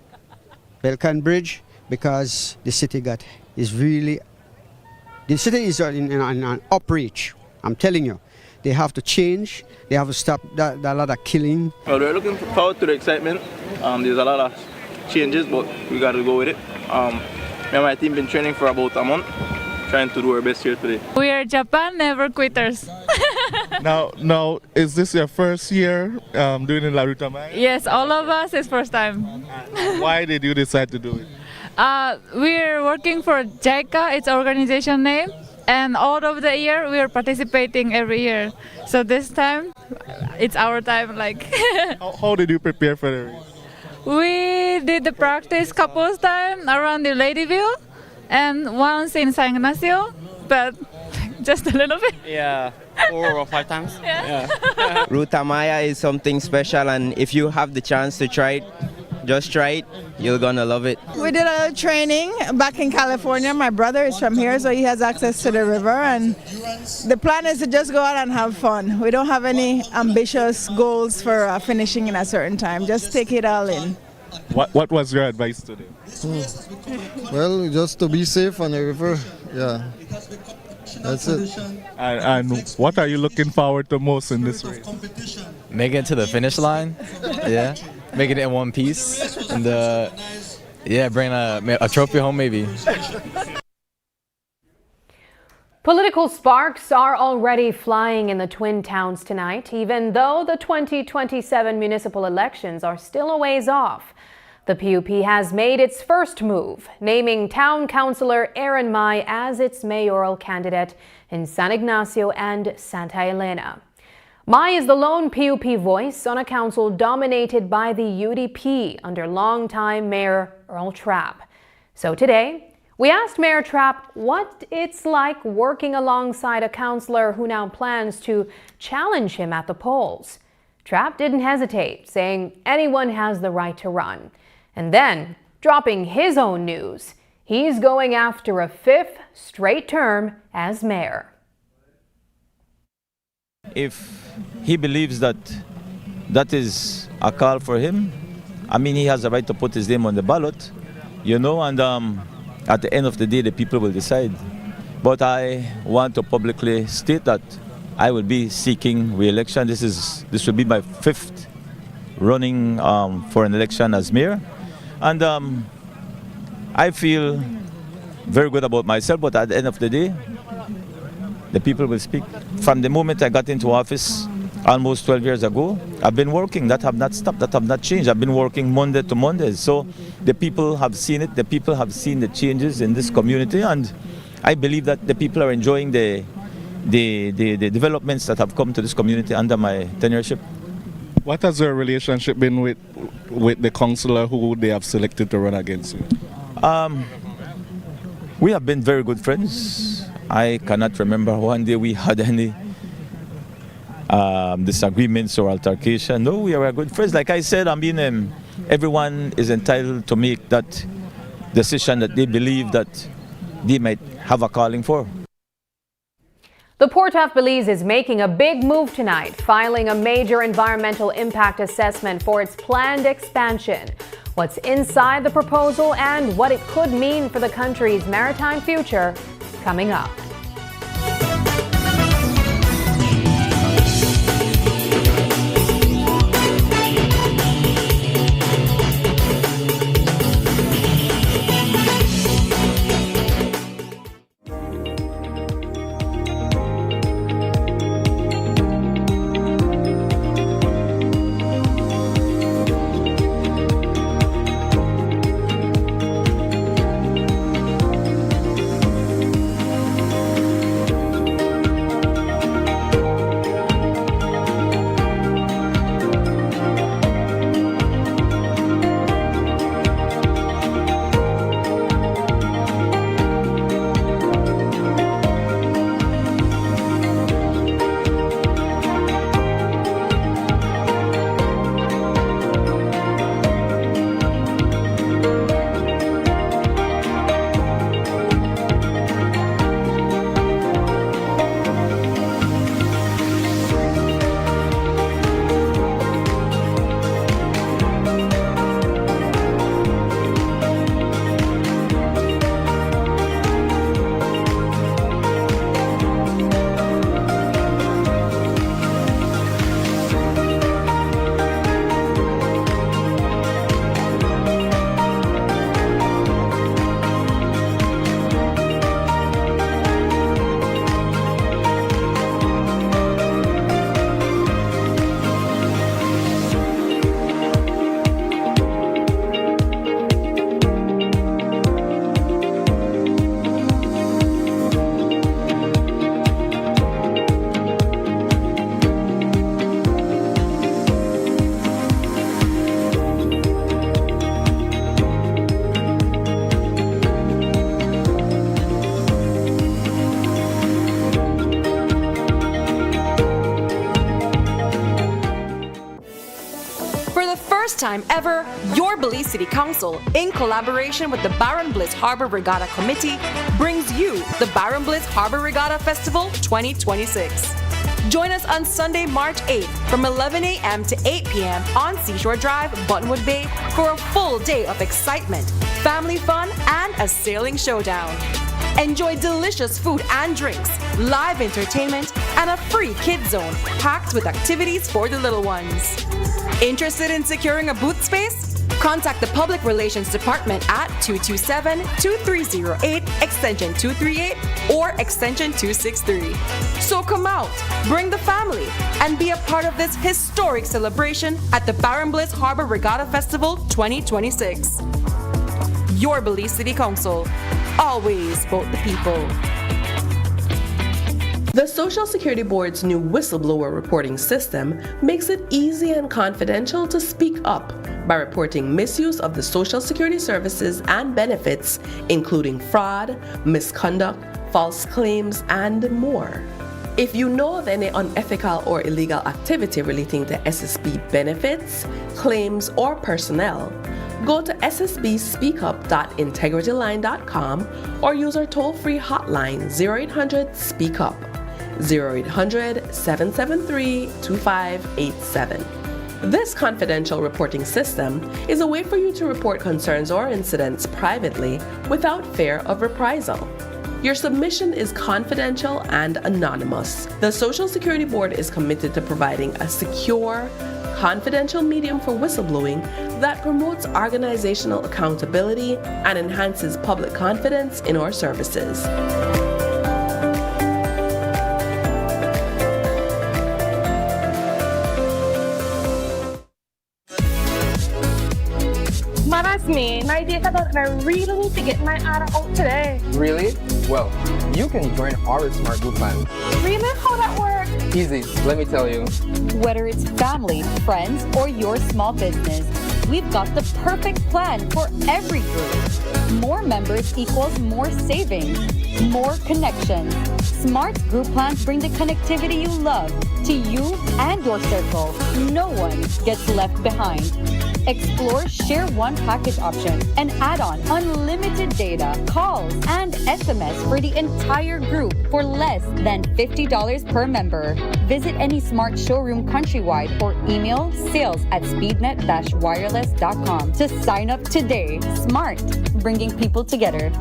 Bridge? Because the city is in an upreach. I'm telling you, they have to change. They have to stop that lot of killing. Well, we're looking forward to the excitement. There's a lot of changes, but we got to go with it. Me and my team been training for about a month, trying to do our best here today. We are Japan never quitters. Now, is this your first year doing the Ruta Maya? Yes, all of us is first time. Why did you decide to do it? We're working for JICA, its organization name, and all of the year we are participating every year. So this time, it's our time. How did you prepare for the race? We did the practice couple of times around the Ladyville and once in San Ignacio, but just a little bit. Yeah, 4 or 5 times. Yeah. Ruta Maya is something special, and if you have the chance to try it, just try it. You're gonna love it. We did a little training back in California. My brother is from here, so he has access to the river, and the plan is to just go out and have fun. We don't have any ambitious goals for finishing in a certain time. Just take it all in. What was your advice today? Well, just to be safe on the river. Yeah, that's it. And what are you looking forward to most in this race? Make it to the finish line. Yeah. making it in one piece, and bring a trophy home maybe. Political sparks are already flying in the Twin Towns tonight, even though the 2027 municipal elections are still a ways off. The PUP has made its first move, naming Town Councillor Aaron Mai as its mayoral candidate in San Ignacio and Santa Elena. Mai is the lone PUP voice on a council dominated by the UDP under longtime Mayor Earl Trapp. So today, we asked Mayor Trapp what it's like working alongside a councillor who now plans to challenge him at the polls. Trapp didn't hesitate, saying anyone has the right to run. And then, dropping his own news, he's going after a 5th straight term as mayor. If he believes that that is a call for him, I mean, he has a right to put his name on the ballot, and at the end of the day, the people will decide. But I want to publicly state that I will be seeking re-election. This will be my 5th running for an election as mayor. And I feel very good about myself, but at the end of the day, the people will speak. From the moment I got into office almost 12 years ago, I've been working. That have not stopped, that have not changed. I've been working Monday to Monday. So the people have seen it. The people have seen the changes in this community, and I believe that the people are enjoying the developments that have come to this community under my tenureship. What has your relationship been with the councillor who they have selected to run against you? We have been very good friends. I cannot remember one day we had any disagreements or altercation. No, we are good friends. Like I said, everyone is entitled to make that decision that they believe that they might have a calling for. The Port of Belize is making a big move tonight, filing a major environmental impact assessment for its planned expansion. What's inside the proposal and what it could mean for the country's maritime future, coming up. Time ever, your Belize City Council, in collaboration with the Barron Bliss Harbor Regatta Committee, brings you the Barron Bliss Harbor Regatta Festival 2026. Join us on Sunday, March 8th from 11 a.m. to 8 p.m. on Seashore Drive, Buttonwood Bay for a full day of excitement, family fun, and a sailing showdown. Enjoy delicious food and drinks, live entertainment, and a free kids zone packed with activities for the little ones. Interested in securing a booth space? Contact the Public Relations Department at 227-2308, extension 238 or extension 263. So come out, bring the family, and be a part of this historic celebration at the Barren Bliss Harbor Regatta Festival 2026. Your Belize City Council. Always vote the people. The Social Security Board's new whistleblower reporting system makes it easy and confidential to speak up by reporting misuse of the Social Security services and benefits, including fraud, misconduct, false claims, and more. If you know of any unethical or illegal activity relating to SSB benefits, claims, or personnel, go to ssbspeakup.integrityline.com or use our toll-free hotline 0800-SPEAK-UP, 0800-773-2587. This confidential reporting system is a way for you to report concerns or incidents privately without fear of reprisal. Your submission is confidential and anonymous. The Social Security Board is committed to providing a secure, confidential medium for whistleblowing that promotes organizational accountability and enhances public confidence in our services. That's me. My data done, and I really need to get my order out today. Really? Well, you can join our Smart Group plan. Really? How that works? Easy, let me tell you. Whether it's family, friends, or your small business, we've got the perfect plan for every group. More members equals more savings, more connections. Smart Group plans bring the connectivity you love to you and your circle. No one gets left behind. Explore Share One package option and add on unlimited data, calls, and SMS for the entire group for less than $50 per member. Visit any Smart showroom countrywide or email sales@speednet-wireless.com to sign up today. Smart, bringing people together.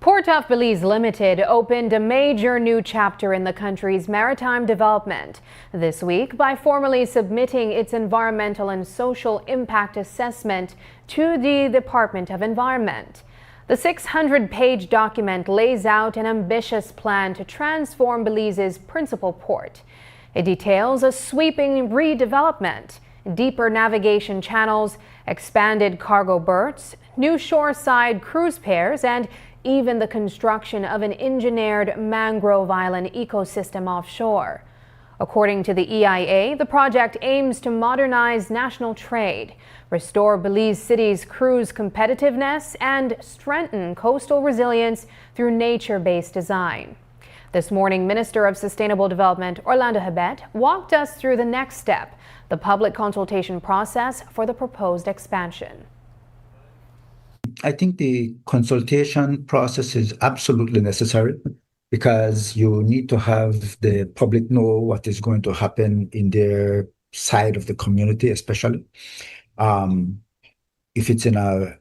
Port of Belize Limited opened a major new chapter in the country's maritime development this week by formally submitting its environmental and social impact assessment to the Department of Environment. The 600-page document lays out an ambitious plan to transform Belize's principal port. It details a sweeping redevelopment, deeper navigation channels, expanded cargo berths, new shoreside cruise pairs, and even the construction of an engineered mangrove island ecosystem offshore. According to the EIA, the project aims to modernize national trade, restore Belize City's cruise competitiveness, and strengthen coastal resilience through nature-based design. This morning, Minister of Sustainable Development Orlando Hebet walked us through the next step, the public consultation process for the proposed expansion. I think the consultation process is absolutely necessary because you need to have the public know what is going to happen in their side of the community, especially if it's in a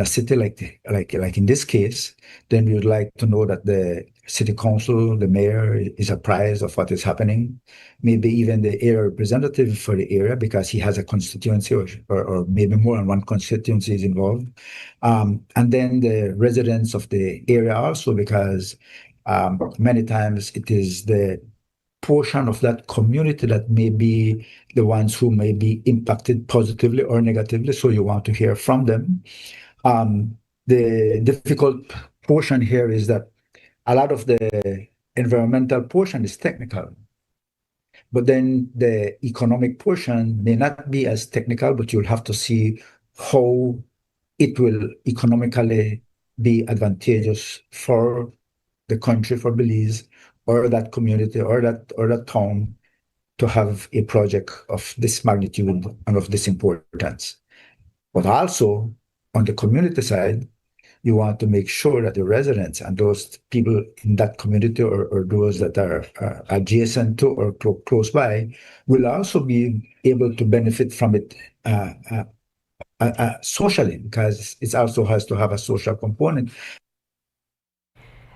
city like in this case, then we would like to know that the city council, the mayor, is apprised of what is happening. Maybe even the area representative for the area, because he has a constituency or maybe more than one constituency is involved. And then the residents of the area also, because many times it is the portion of that community that may be the ones who may be impacted positively or negatively. So you want to hear from them. The difficult portion here is that a lot of the environmental portion is technical, but then the economic portion may not be as technical, but you'll have to see how it will economically be advantageous for the country, for Belize, or that community, or that town, to have a project of this magnitude and of this importance. But also, on the community side, you want to make sure that the residents and those people in that community or those that are adjacent to or close by will also be able to benefit from it socially, because it also has to have a social component.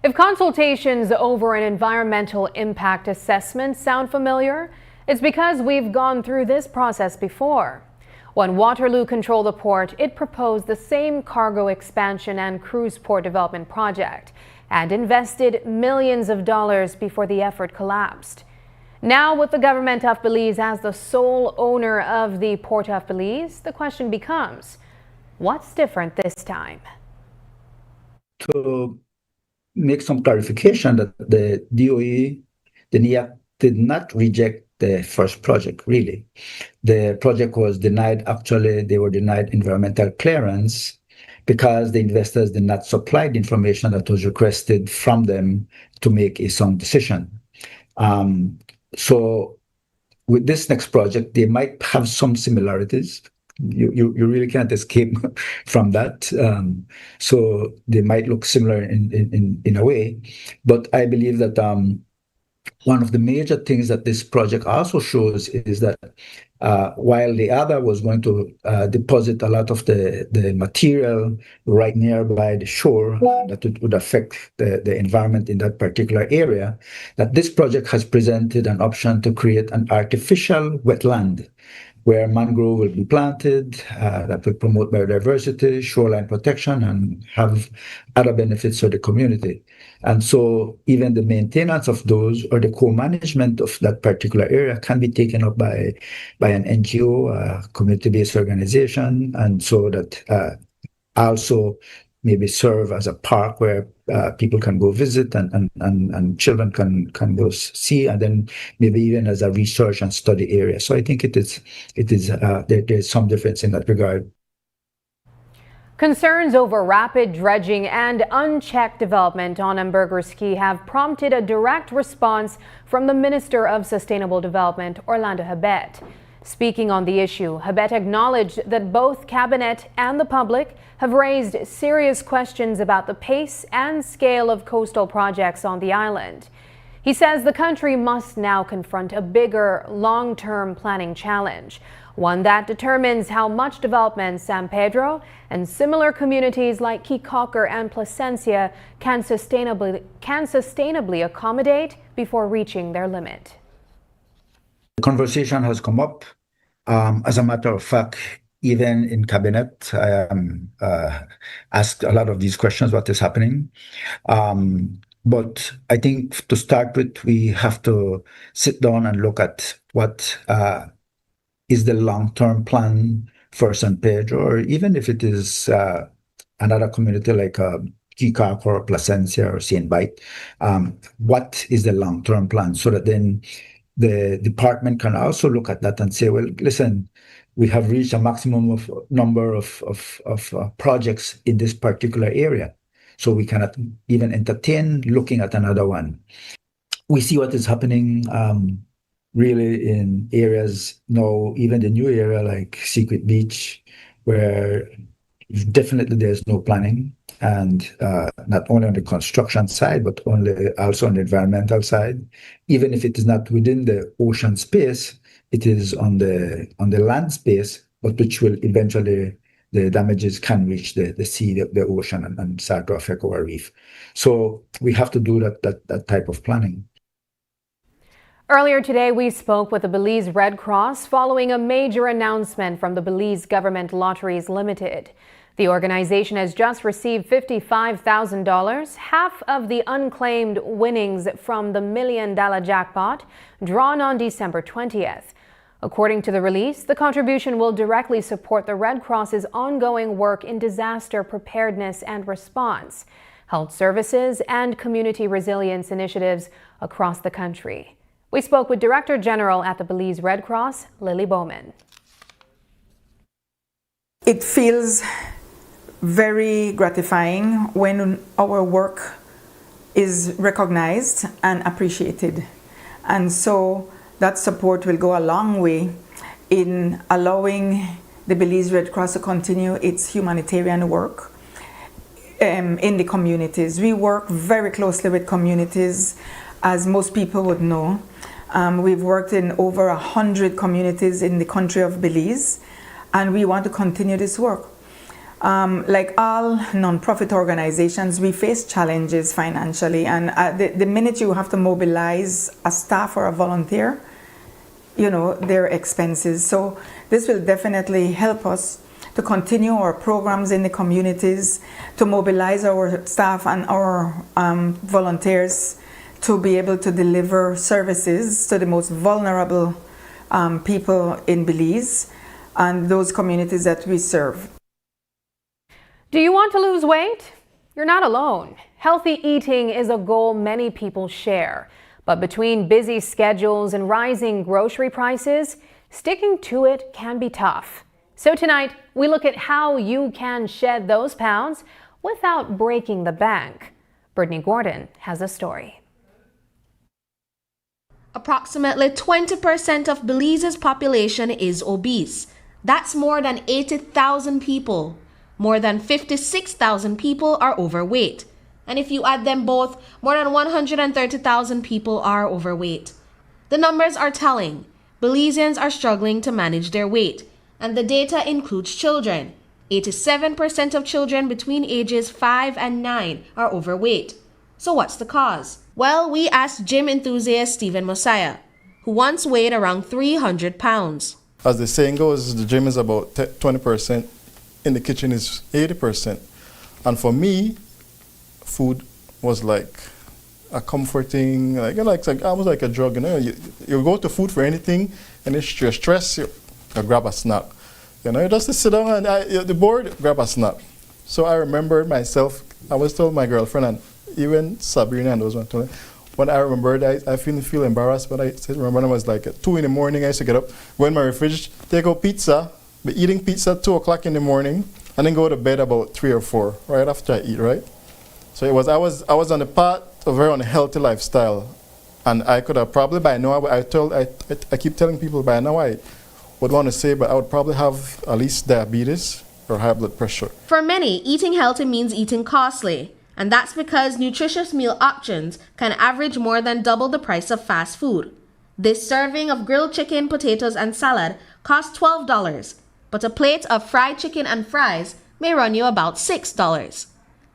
If consultations over an environmental impact assessment sound familiar, it's because we've gone through this process before. When Waterloo controlled the port, it proposed the same cargo expansion and cruise port development project and invested millions of dollars before the effort collapsed. Now, with the government of Belize as the sole owner of the Port of Belize, the question becomes, what's different this time? To make some clarification that the DOE, the NIAC, did not reject the first project, really. The project was denied, actually, they were denied environmental clearance because the investors did not supply the information that was requested from them to make a sound decision. So with this next project, they might have some similarities. You really can't escape from that. So they might look similar in a way. But I believe that one of the major things that this project also shows is that while the other was going to deposit a lot of the material right nearby the shore that it would affect the environment in that particular area, that this project has presented an option to create an artificial wetland where mangrove will be planted that will promote biodiversity, shoreline protection, and have other benefits for the community. And so even the maintenance of those or the co-management of that particular area can be taken up by an NGO, a community-based organization, and so that also maybe serve as a park where people can go visit and children can go see, and then maybe even as a research and study area. So I think there's some difference in that regard. Concerns over rapid dredging and unchecked development on Ambergris Key have prompted a direct response from the Minister of Sustainable Development, Orlando Habet. Speaking on the issue, Habet acknowledged that both Cabinet and the public have raised serious questions about the pace and scale of coastal projects on the island. He says the country must now confront a bigger, long-term planning challenge, one that determines how much development San Pedro and similar communities like Kikocker and Placencia can sustainably accommodate before reaching their limit. The conversation has come up. As a matter of fact, even in cabinet, I asked a lot of these questions, what is happening. But I think to start with, we have to sit down and look at what is the long-term plan for San Pedro, or even if it is another community like Kikocker or Placencia or St. Bite, what is the long-term plan, so that then the department can also look at that and say, well, listen, we have reached a maximum of number of projects in this particular area, so we cannot even entertain looking at another one. We see what is happening really in areas now, even the new area like Secret Beach, where definitely there's no planning, and not only on the construction side, but also on the environmental side. Even if it is not within the ocean space, it is on the land space, but which will eventually, the damages can reach the sea, the ocean, and start to affect our reef. So we have to do that type of planning. Earlier today, we spoke with the Belize Red Cross following a major announcement from the Belize Government Lotteries Limited. The organization has just received $55,000, half of the unclaimed winnings from the $1 million jackpot drawn on December 20th. According to the release, the contribution will directly support the Red Cross's ongoing work in disaster preparedness and response, health services, and community resilience initiatives across the country. We spoke with Director General at the Belize Red Cross, Lily Bowman. It feels very gratifying when our work is recognized and appreciated. And so that support will go a long way in allowing the Belize Red Cross to continue its humanitarian work in the communities. We work very closely with communities, as most people would know. We've worked in over 100 communities in the country of Belize, and we want to continue this work. Like all non-profit organizations, we face challenges financially, and the minute you have to mobilize a staff or a volunteer, their expenses. So this will definitely help us to continue our programs in the communities, to mobilize our staff and our volunteers to be able to deliver services to the most vulnerable people in Belize and those communities that we serve. Do you want to lose weight? You're not alone. Healthy eating is a goal many people share. But between busy schedules and rising grocery prices, sticking to it can be tough. So tonight, we look at how you can shed those pounds without breaking the bank. Brittany Gordon has a story. Approximately 20% of Belize's population is obese. That's more than 80,000 people. More than 56,000 people are overweight. And if you add them both, more than 130,000 people are overweight. The numbers are telling. Belizeans are struggling to manage their weight. And the data includes children. 87% of children between ages 5 and 9 are overweight. So what's the cause? Well, we asked gym enthusiast Stephen Mosiah, who once weighed around 300 pounds. As the saying goes, the gym is about 20%, in the kitchen is 80%. And for me, food was like a comforting, like almost like a drug. You go to food for anything, and if you're stressed, you grab a snack. You just sit down and you're bored, grab a snack. So I remember myself, I was telling my girlfriend, and even Sabrina and those ones, when I remembered, I feel embarrassed, but I remember when I was like at 2 in the morning, I used to get up, go in my refrigerator, take out pizza, be eating pizza at 2 o'clock in the morning, and then go to bed about 3 or 4, right after I eat, right? So I was on the path of a very unhealthy lifestyle, and I could have probably by now, I keep telling people by now I would want to say, but I would probably have at least diabetes or high blood pressure. For many, eating healthy means eating costly. And that's because nutritious meal options can average more than double the price of fast food. This serving of grilled chicken, potatoes, and salad costs $12, but a plate of fried chicken and fries may run you about $6.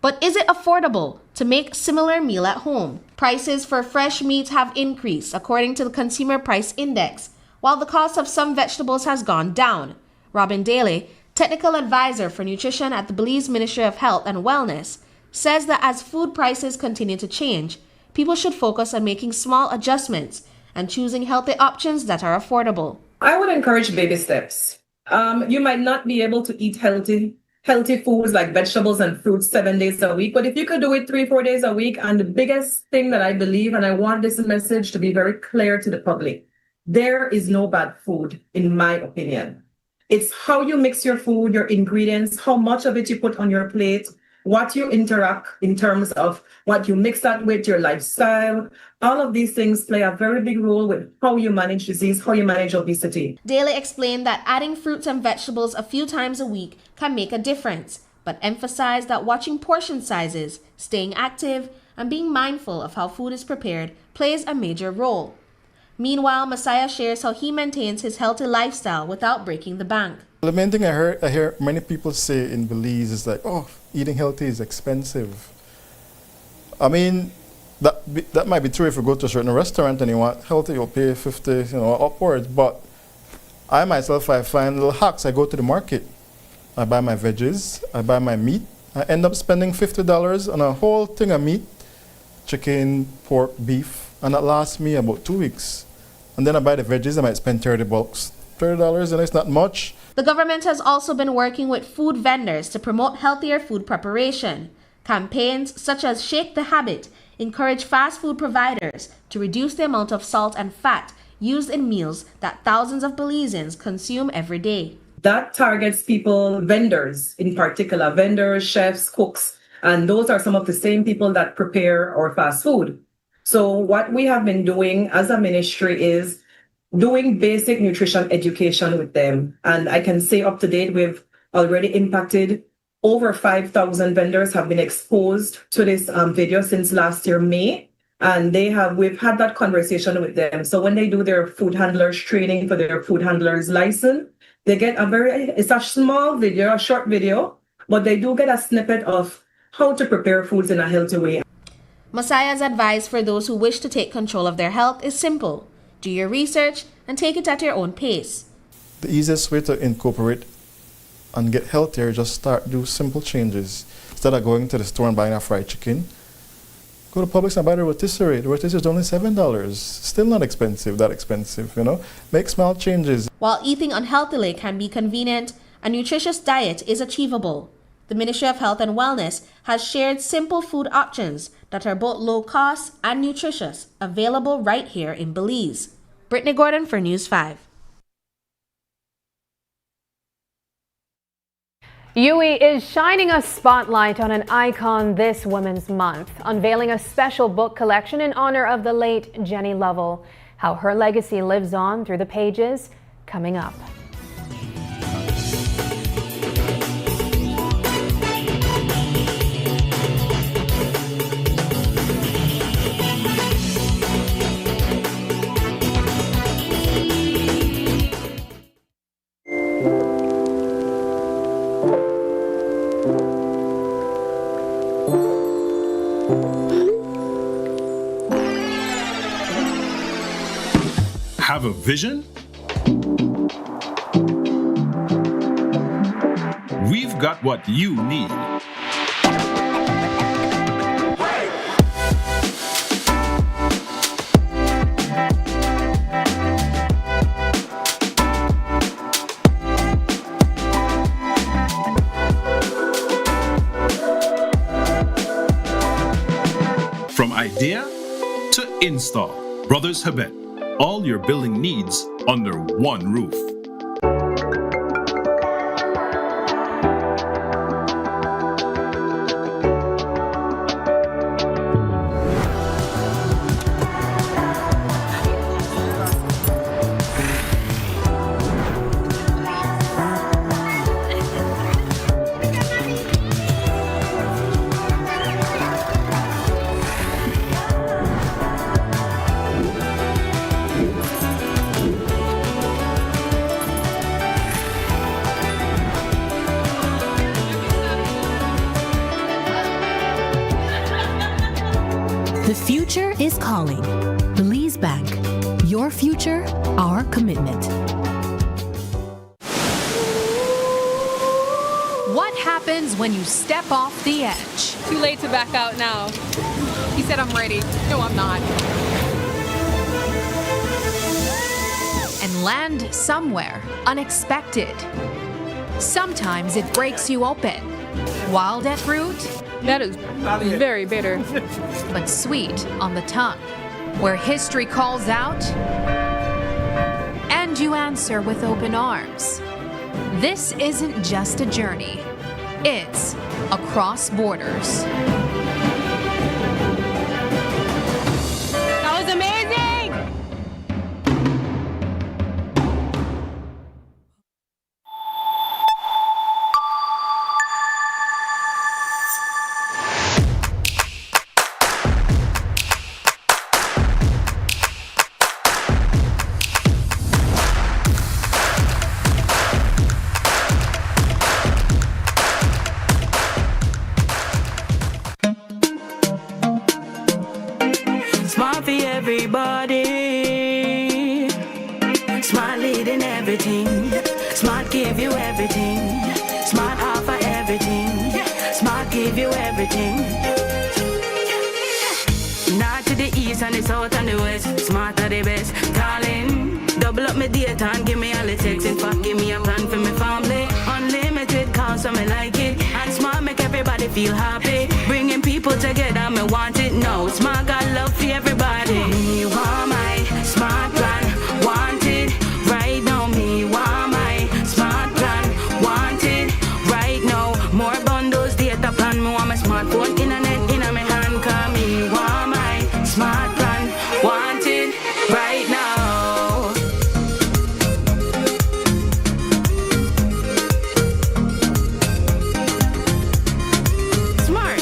But is it affordable to make similar meal at home? Prices for fresh meat have increased according to the Consumer Price Index, while the cost of some vegetables has gone down. Robin Daly, technical advisor for nutrition at the Belize Ministry of Health and Wellness, says that as food prices continue to change, people should focus on making small adjustments and choosing healthy options that are affordable. I would encourage baby steps. You might not be able to eat healthy foods like vegetables and fruits 7 days a week, but if you could do it 3-4 days a week, and the biggest thing that I believe, and I want this message to be very clear to the public, there is no bad food, in my opinion. It's how you mix your food, your ingredients, how much of it you put on your plate, what you interact in terms of what you mix that with, your lifestyle. All of these things play a very big role with how you manage disease, how you manage obesity. Daly explained that adding fruits and vegetables a few times a week can make a difference, but emphasized that watching portion sizes, staying active, and being mindful of how food is prepared plays a major role. Meanwhile, Messiah shares how he maintains his healthy lifestyle without breaking the bank. The main thing I hear many people say in Belize is like, oh, eating healthy is expensive. I mean, that might be true if you go to a certain restaurant and you want healthy, you'll pay 50, upwards. But I myself, I find little hacks. I go to the market, I buy my veggies, I buy my meat. I end up spending $50 on a whole thing of meat, chicken, pork, beef, and that lasts me about 2 weeks. And then I buy the veggies, I might spend $30, and it's not much. The government has also been working with food vendors to promote healthier food preparation. Campaigns such as Shake the Habit encourage fast food providers to reduce the amount of salt and fat used in meals that thousands of Belizeans consume every day. That targets people, vendors in particular, vendors, chefs, cooks, and those are some of the same people that prepare our fast food. So what we have been doing as a ministry is doing basic nutrition education with them. And I can say up to date, we've already impacted over 5,000 vendors have been exposed to this video since last year, May. And we've had that conversation with them. So when they do their food handlers training for their food handlers license, They get it's a small video, a short video, but they do get a snippet of how to prepare foods in a healthy way. Messiah's advice for those who wish to take control of their health is simple. Do your research and take it at your own pace. The easiest way to incorporate and get healthier is just do simple changes. Instead of going to the store and buying a fried chicken, go to Publix and buy the rotisserie. The rotisserie is only $7. Still not that expensive, you know. Make small changes. While eating unhealthily can be convenient, a nutritious diet is achievable. The Ministry of Health and Wellness has shared simple food options that are both low cost and nutritious, available right here in Belize. Brittany Gordon for News 5. UE is shining a spotlight on an icon this Women's Month, unveiling a special book collection in honor of the late Jenny Lovell. How her legacy lives on through the pages, coming up. Have a vision? We've got what you need. From idea to install, Brothers Habet. All your building needs under one roof. The future is calling. Belize Bank. Your future, our commitment. What happens when you step off the edge? Too late to back out now. He said I'm ready. No, I'm not. And land somewhere unexpected. Sometimes it breaks you open. Wild at root, that is very bitter, but sweet on the tongue. Where history calls out, and you answer with open arms. This isn't just a journey, it's across borders. That was amazing! Smart for everybody. Smart leading everything. Smart give you everything. Smart offer everything. Smart give you everything. North to the east and the south and the west. Smart are the best. Darling, double up my data and give me all the text. In fact, give me a plan for my family. Unlimited calls, so me like it. And Smart make everybody feel happy. Bringing people together, me want it now. Smart got love for everybody. Me want my Smart plan. Want it right now. Me want my Smart plan. Want it right now. More bundles, data plan. Me want my smartphone, internet in my hand. Cause me want my Smart plan. Want it right now. Smart.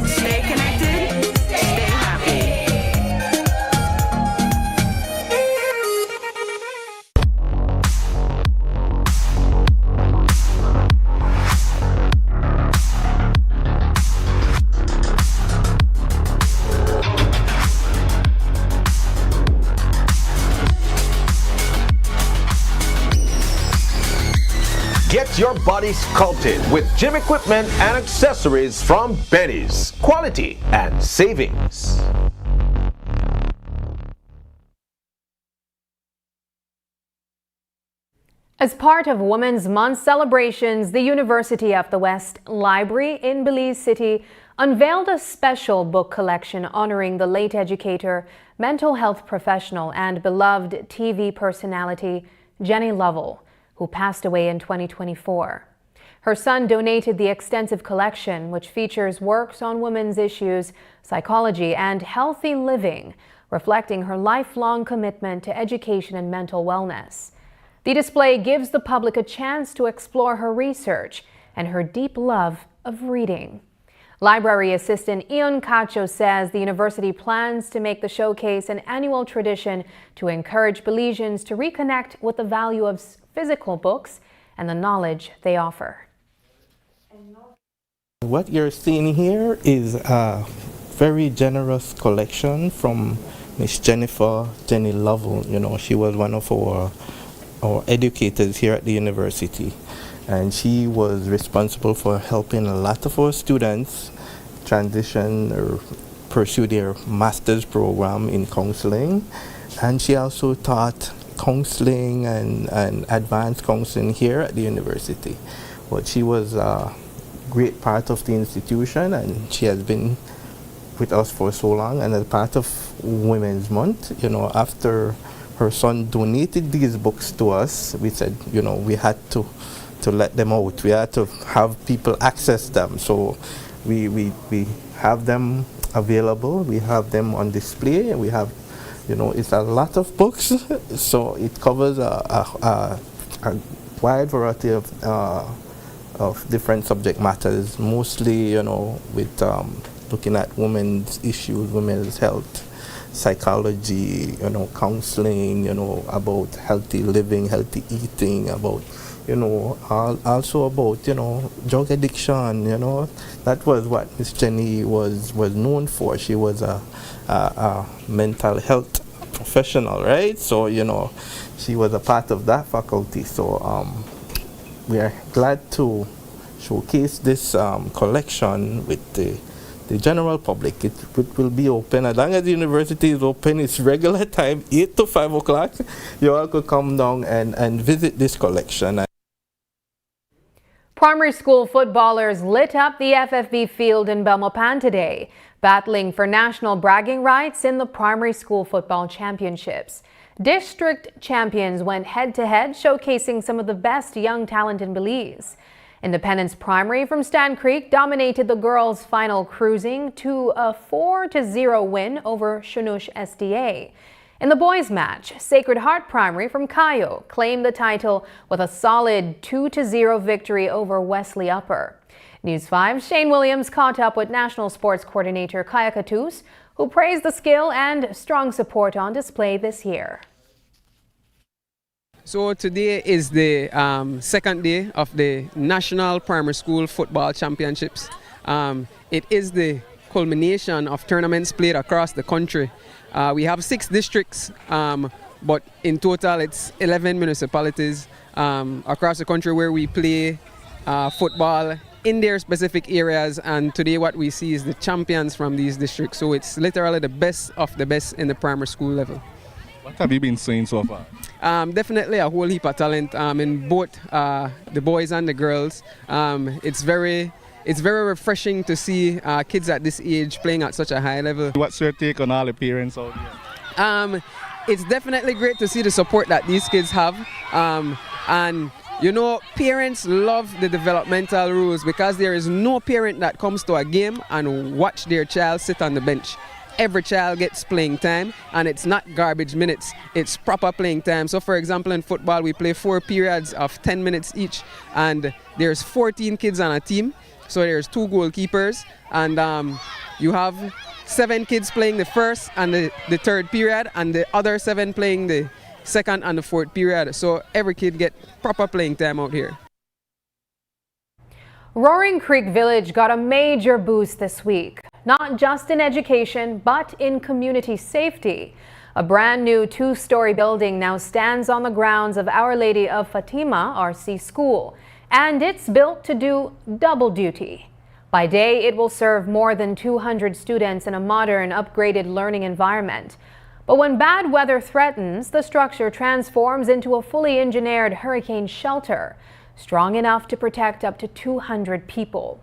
Stay connected. Stay happy. gets your body sculpted with gym equipment and accessories from Benny's. Quality and savings. As part of Women's Month celebrations, the University of the West Library in Belize City unveiled a special book collection honoring the late educator, mental health professional, and beloved TV personality, Jenny Lovell, who passed away in 2024. Her son donated the extensive collection, which features works on women's issues, psychology, and healthy living, reflecting her lifelong commitment to education and mental wellness. The display gives the public a chance to explore her research and her deep love of reading. Library assistant Ian Cacho says the university plans to make the showcase an annual tradition to encourage Belizeans to reconnect with the value of physical books and the knowledge they offer. What you're seeing here is a very generous collection from Miss Jenny Lovell. You know, she was one of our educators here at the university, and she was responsible for helping a lot of our students transition or pursue their master's program in counseling, and she also taught counseling and advanced counseling here at the university. But she was a great part of the institution, and she has been with us for so long. And as part of Women's Month, you know, after her son donated these books to us, we said, you know, we had to let them out. We had to have people access them. So we have them available. We have them on display. We have, you know, it's a lot of books. So it covers a wide variety of different subject matters, mostly, you know, with looking at women's issues, women's health, psychology, you know, counseling, you know, about healthy living, healthy eating, about, you know, also about, you know, drug addiction. You know, that was what Miss Jenny was known for. She was a mental health professional, right? So, you know, she was a part of that faculty. So we are glad to showcase this collection with the general public. It will be open as long as the university is open. It's regular time, 8 to 5 o'clock. You all could come down and visit this collection. Primary school footballers lit up the FFB field in Belmopan today, battling for national bragging rights in the primary school football championships. District champions went head-to-head, showcasing some of the best young talent in Belize. Independence Primary from Stan Creek dominated the girls' final, cruising to a 4-0 win over Shanush SDA. In the boys' match, Sacred Heart Primary from Cayo claimed the title with a solid 2-0 victory over Wesley Upper. News 5's Shane Williams caught up with National Sports Coordinator Kaya Katus, who praised the skill and strong support on display this year. So today is the second day of the National Primary School Football Championships. It is the culmination of tournaments played across the country. We have 6 districts, but in total it's 11 municipalities across the country where we play football in their specific areas, and today what we see is the champions from these districts. So it's literally the best of the best in the primary school level. What have you been seeing so far? Definitely a whole heap of talent in both the boys and the girls. It's very refreshing to see kids at this age playing at such a high level. What's your take on all the parents out here? It's definitely great to see the support that these kids have. And you know, parents love the developmental rules because there is no parent that comes to a game and watch their child sit on the bench. Every child gets playing time, and it's not garbage minutes, it's proper playing time. So for example, in football we play 4 periods of 10 minutes each, and there's 14 kids on a team, so there's 2 goalkeepers, and you have 7 kids playing the first and the third period, and the other 7 playing the second and the fourth period. So every kid get proper playing time out here. Roaring Creek Village got a major boost this week, not just in education, but in community safety. A brand new 2-story building now stands on the grounds of Our Lady of Fatima RC School. and it's built to do double duty. By day, it will serve more than 200 students in a modern, upgraded learning environment. But when bad weather threatens, the structure transforms into a fully engineered hurricane shelter, strong enough to protect up to 200 people.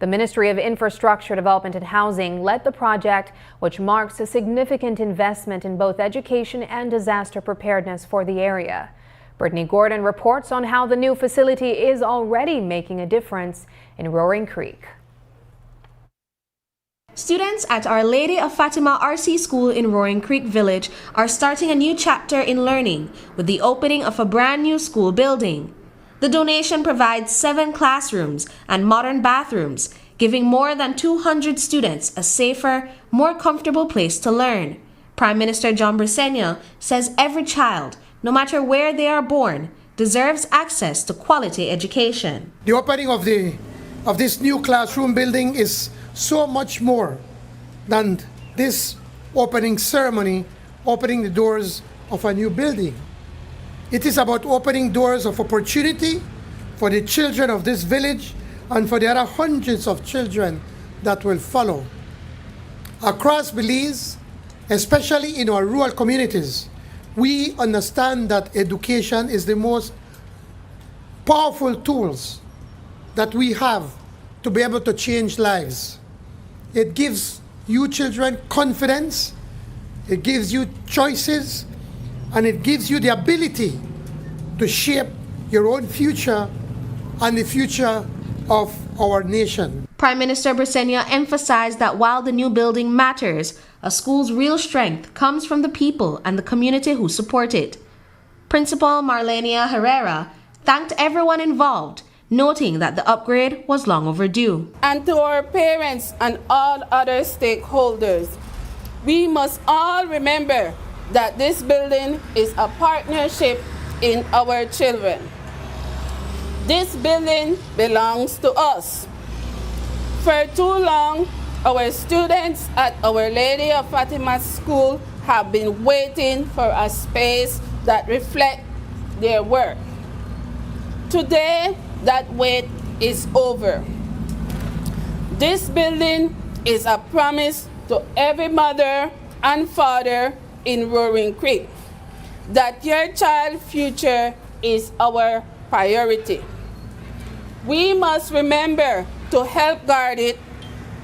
The Ministry of Infrastructure Development and Housing led the project, which marks a significant investment in both education and disaster preparedness for the area. Brittany Gordon reports on how the new facility is already making a difference in Roaring Creek. Students at Our Lady of Fatima RC School in Roaring Creek Village are starting a new chapter in learning with the opening of a brand new school building. The donation provides 7 classrooms and modern bathrooms, giving more than 200 students a safer, more comfortable place to learn. Prime Minister John Brisenia says every child, no matter where they are born, deserves access to quality education. The opening of this new classroom building is so much more than this opening ceremony, opening the doors of a new building. It is about opening doors of opportunity for the children of this village and for the other hundreds of children that will follow. Across Belize, especially in our rural communities, we understand that education is the most powerful tools that we have to be able to change lives. It gives you children confidence, it gives you choices, and it gives you the ability to shape your own future and the future of our nation. Prime Minister Brisenia emphasized that while the new building matters, a school's real strength comes from the people and the community who support it. Principal Marlenia Herrera thanked everyone involved, noting that the upgrade was long overdue. And to our parents and all other stakeholders, we must all remember that this building is a partnership in our children. This building belongs to us. For too long, our students at Our Lady of Fatima School have been waiting for a space that reflects their work. Today, that wait is over. This building is a promise to every mother and father in Roaring Creek that your child's future is our priority. We must remember to help guard it,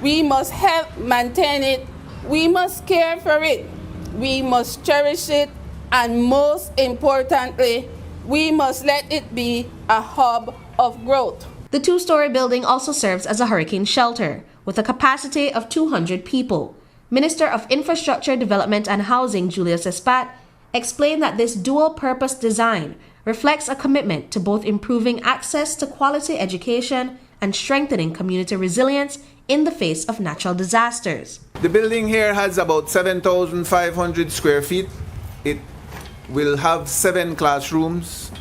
we must help maintain it, we must care for it, we must cherish it, and most importantly, we must let it be a hub of growth. The 2-story building also serves as a hurricane shelter with a capacity of 200 people. Minister of Infrastructure Development and Housing Julius Espat explained that this dual-purpose design reflects a commitment to both improving access to quality education and strengthening community resilience in the face of natural disasters. The building here has about 7,500 square feet. It will have 7 classrooms.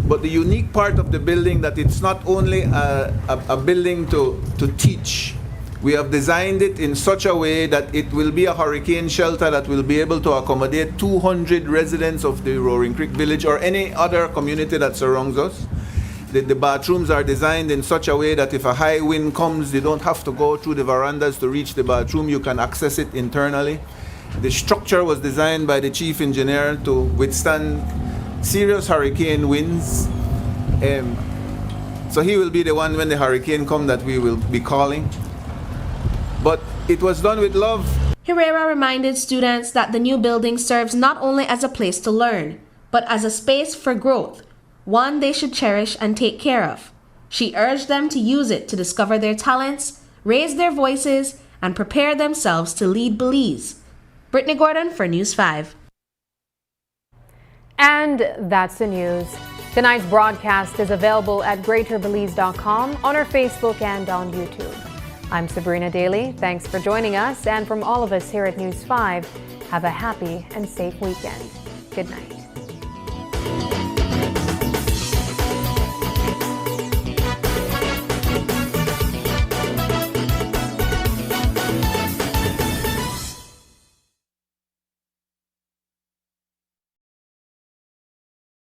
But the unique part of the building that it's not only a building to teach. We have designed it in such a way that it will be a hurricane shelter that will be able to accommodate 200 residents of the Roaring Creek Village or any other community that surrounds us. The bathrooms are designed in such a way that if a high wind comes, you don't have to go through the verandas to reach the bathroom. You can access it internally. The structure was designed by the chief engineer to withstand serious hurricane winds. So he will be the one when the hurricane comes that we will be calling. But it was done with love. Herrera reminded students that the new building serves not only as a place to learn, but as a space for growth, one they should cherish and take care of. She urged them to use it to discover their talents, raise their voices, and prepare themselves to lead Belize. Brittany Gordon for News 5. And that's the news. Tonight's broadcast is available at greaterbelize.com, on our Facebook and on YouTube. I'm Sabrina Daly. Thanks for joining us. And from all of us here at News 5, have a happy and safe weekend. Good night.